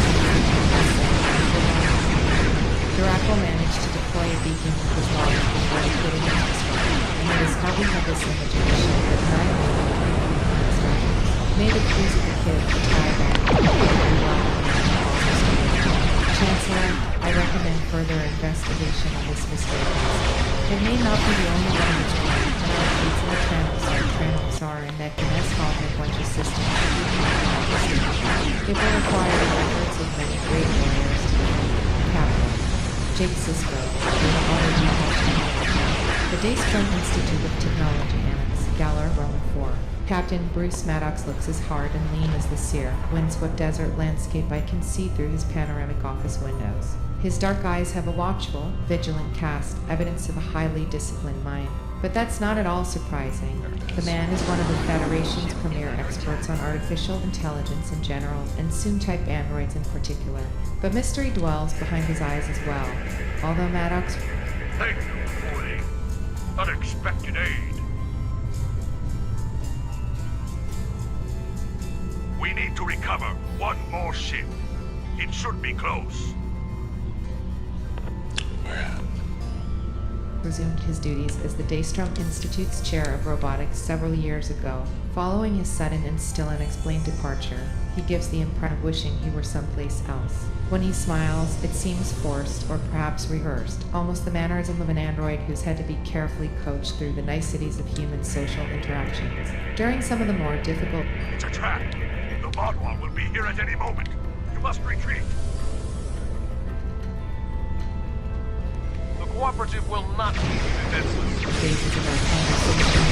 Durakul managed to deploy a beacon with his launch before the Kidding was destroyed, and it is how we have this image of the ship that annihilated the Klingon starship. May the crews of the Kib tie back Chancellor, I recommend further investigation on this mystery. It may not be the only one which can, and our fleets in the Tranopsar and Necrones Hall have a bunch of systems. It will require the efforts of many great warriors to defeat Capital. Jake Sisko, the Daystrom Institute of Technology Analysts. Galler, Roman 4. Captain Bruce Maddox looks as hard and lean as the sere, windswept desert landscape I can see through his panoramic office windows. His dark eyes have a watchful, vigilant cast, evidence of a highly disciplined mind. But that's not at all surprising. The man is one of the Federation's premier experts on artificial intelligence in general, and soon-type androids in particular. But mystery dwells behind his eyes as well. Although Maddox... Thank you for the unexpected aid. We need to recover one more ship. It should be close. Resumed his duties as the Daystrom Institute's chair of robotics several years ago. Following his sudden and still unexplained departure, he gives the impression of wishing he were someplace else. When he smiles, it seems forced or perhaps rehearsed, almost the mannerism of an android who's had to be carefully coached through the niceties of human social interactions. During some of the more difficult... It's a trap. The Vaadwaur will be here at any moment. You must retreat. The Cooperative will not leave you defenseless. Phases of our conversation,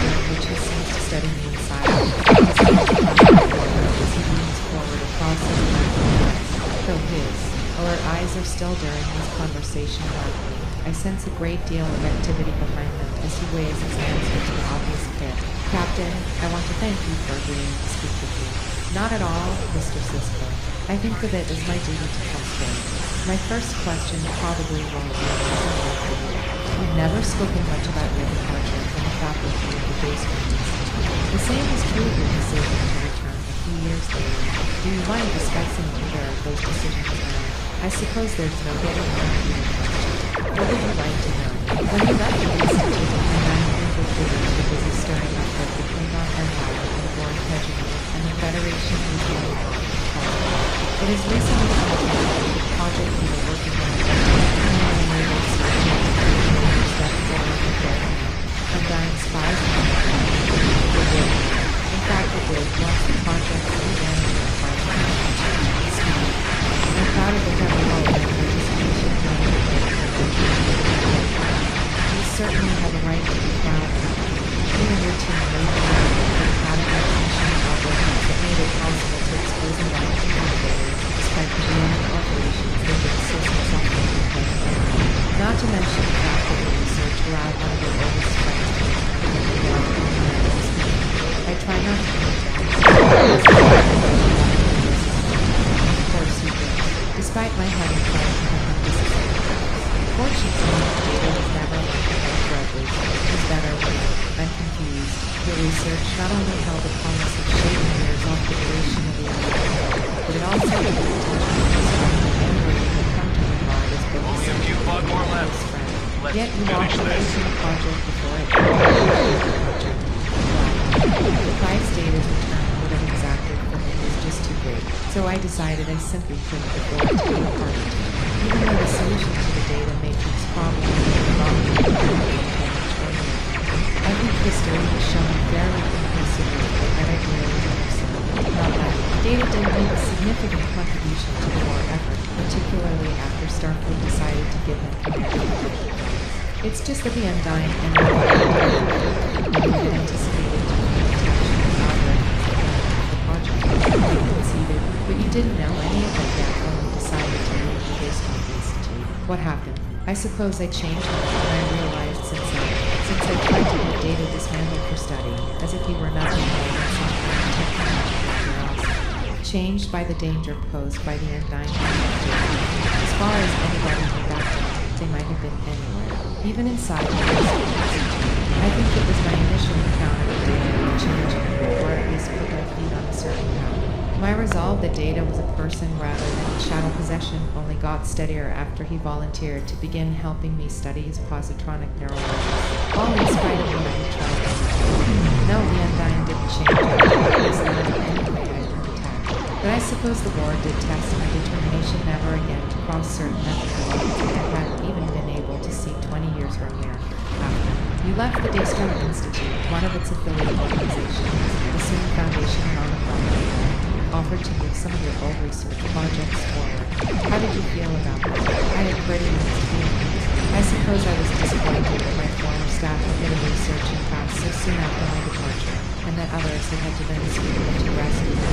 during which he seems to study me inside. As he leans forward across his left, though his alert eyes are still during this conversation darkly. I sense a great deal of activity behind them as he weighs his answer to the obvious fit. Captain, I want to thank you for agreeing to speak with me. Not at all, Mr. Sisko. I think of it as my duty to come straight. My first question probably won't be We've never spoken much about your departure from the faculty of the Daystrom Institute. The same is true of your decision to return a few years later. Do you mind discussing either of those decisions now? I suppose there's no getting around your question. What would you like to know? When you left the Institute, and I were busy stirring up both the Klingon Empire and the Borg hegemony, and the Federation was going on. It has recently come out that the project we were working on enables that form of death and dying spies. In fact, it did once the project began in the project. I'm proud of the Admiral participation You certainly have a right to be proud of that. You and your team made the democratic mission algorithms that made it possible to expose and manage calculators despite the demanding operations that would assist in software development. Not to mention the fact that the research allowed one of the oldest friends to I try not to think that. Of course you did, despite my having tried to have this Fortunately, data was never like the grudges. It was better when I'm confused. Your research not only held the promise of shaving years off the duration of the Empire, but it also had the potential to destroy the android that come to regard as both Only a few Vaadwaur left. Yet you walked away from the project before it project. The price Data's return would have exacted from it was just too great, so I decided I simply couldn't afford to be a part of it. Even though the solution to the data matrix problem I think history has shown fairly conclusively that that idea was excellent. Not that data didn't make a significant contribution to the war effort, particularly after Starfleet decided to give him command. It's just that the Undying and the had anticipated to be protection of the project. You conceded, but you didn't know any of it yet when you decided to leave the Daystrom Institute. What happened? I suppose I changed my mind when I realized since I tried to get data dismantled for study, as if he were nothing more than some kind of technological curiosity, changed by the danger posed by the Undying. As far as anybody knew back then, they might have been anywhere, even inside the Daystrom Institute. I think it was my initial encounter with data that changed me, or at least put my feet on a certain path. My resolve that Data was a person rather than chattel possession only got steadier after he volunteered to begin helping me study his positronic neural networks, all in spite of what I had tried to do. No, the Undying didn't change at least not in any way I could attack. But I suppose the war did test my determination never again to cross certain methodologies that I hadn't even been able to see 20 years earlier. After you left the Daystrom Institute, one of its affiliate organizations, the same foundation and on the project, offered to move some of your old research projects forward. How did you feel about that? I had pretty mixed feelings. I suppose I was disappointed that my former staff had been researching tasks so soon after my departure, and that others had had to then sweep them to rescue me.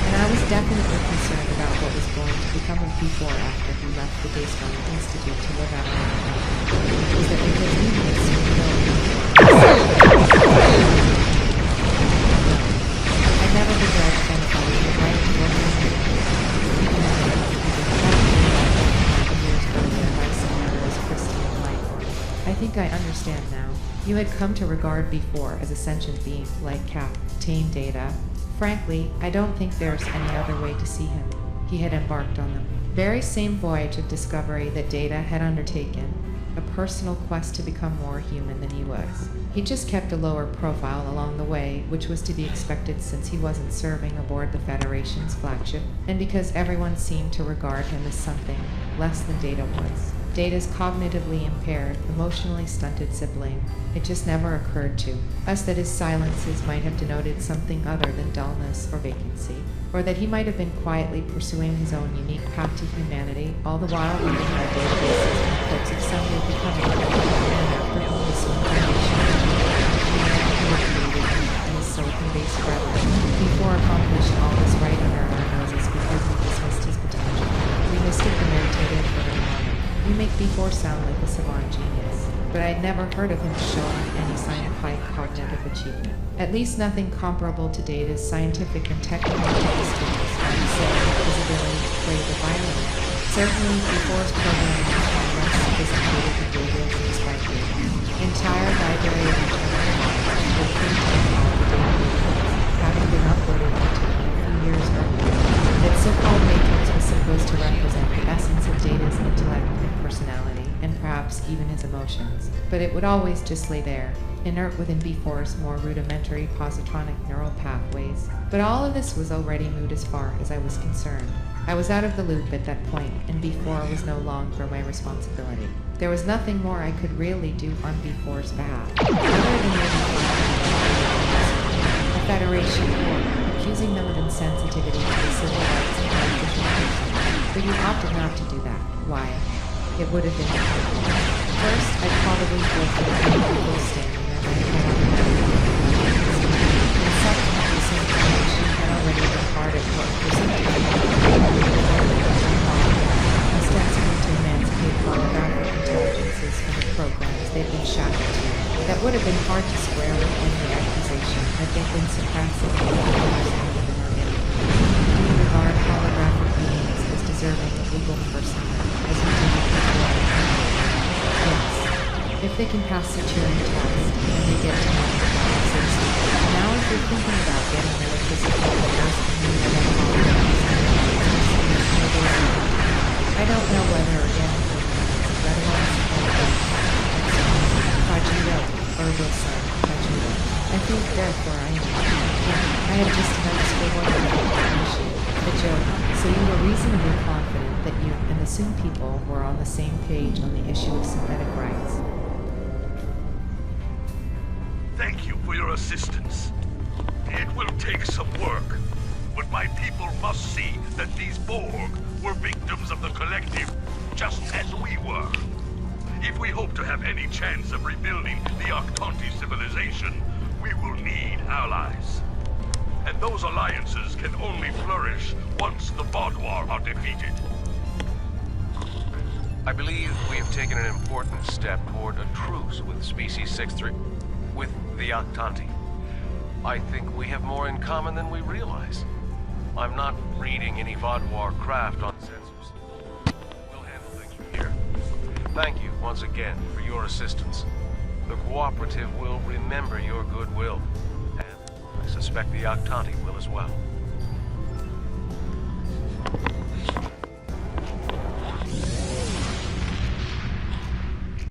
And I was definitely concerned about what was going to become of P4 after he left the Baseline Institute to live out on his own. Was that because he had seen I never begrudged anybody the right to work with me. I think I understand now. You had come to regard B4 as a sentient being, like Captain Data. Frankly, I don't think there's any other way to see him. He had embarked on the very same voyage of discovery that Data had undertaken, a personal quest to become more human than he was. He just kept a lower profile along the way, which was to be expected since he wasn't serving aboard the Federation's flagship, and because everyone seemed to regard him as something less than Data was. Data's cognitively impaired, emotionally stunted sibling. It just never occurred to us that his silences might have denoted something other than dullness or vacancy, or that he might have been quietly pursuing his own unique path to humanity, all the while reading our databases in the hopes of someday becoming and after whom this incarnation of humanity and his silicon-based brethren. Before accomplished all this right under our noses because we dismissed his potential. We mistook the meditative for the mind. You make B4 sound like a savant genius, but I'd never heard of him showing any sign of high cognitive achievement. At least nothing comparable to Data's scientific and technological skills, say his ability to play the violin. Certainly, B4's programming is far less sophisticated than Data's despite the entire library of internal knowledge will print and all the databases, having been uploaded to a few years earlier. That so-called matrix was supposed to represent the essence of Data's intellect and personality, and perhaps even his emotions. But it would always just lay there, inert within B4's more rudimentary positronic neural pathways. But all of this was already moot as far as I was concerned. I was out of the loop at that point, and B4 was no longer my responsibility. There was nothing more I could really do on B4's behalf, other than maybe the Federation Court, accusing them of insensitivity to the civil rights of artificial intelligence. But you opted not to do that. Why? It would have been different. First, I'd probably forfeited any legal standing that might have come up. And second, this information had already been part of what presented ostensibly to emancipate holographic intelligences from the programs they'd been shackled to. That would have been hard to square with any accusation that they'd been suppressing the we regard holographic beings as deserving of legal personhood, as we do before. Yes, if they can pass the Turing test, and they get to know the exist. Now if you're thinking about getting rid of physical and asking me about holograms, I don't know whether again I think therefore I am. I have just announced for one issue, a joke, so you were reasonably confident that you and the Soon people were on the same page on the issue of synthetic rights. Thank you for your assistance. It will take some work, but my people must see that these Borg were victims of the Collective, just as we were. If we hope to have any chance of rebuilding the Octanti civilization, we will need allies. And those alliances can only flourish once the Vaadwaur are defeated. I believe we have taken an important step toward a truce with Species 6-3, with the Octanti. I think we have more in common than we realize. I'm not reading any Vaadwaur craft on sensors. We'll handle things from here. Thank you once again for your assistance. The Cooperative will remember your goodwill, and I suspect the Octanti will as well.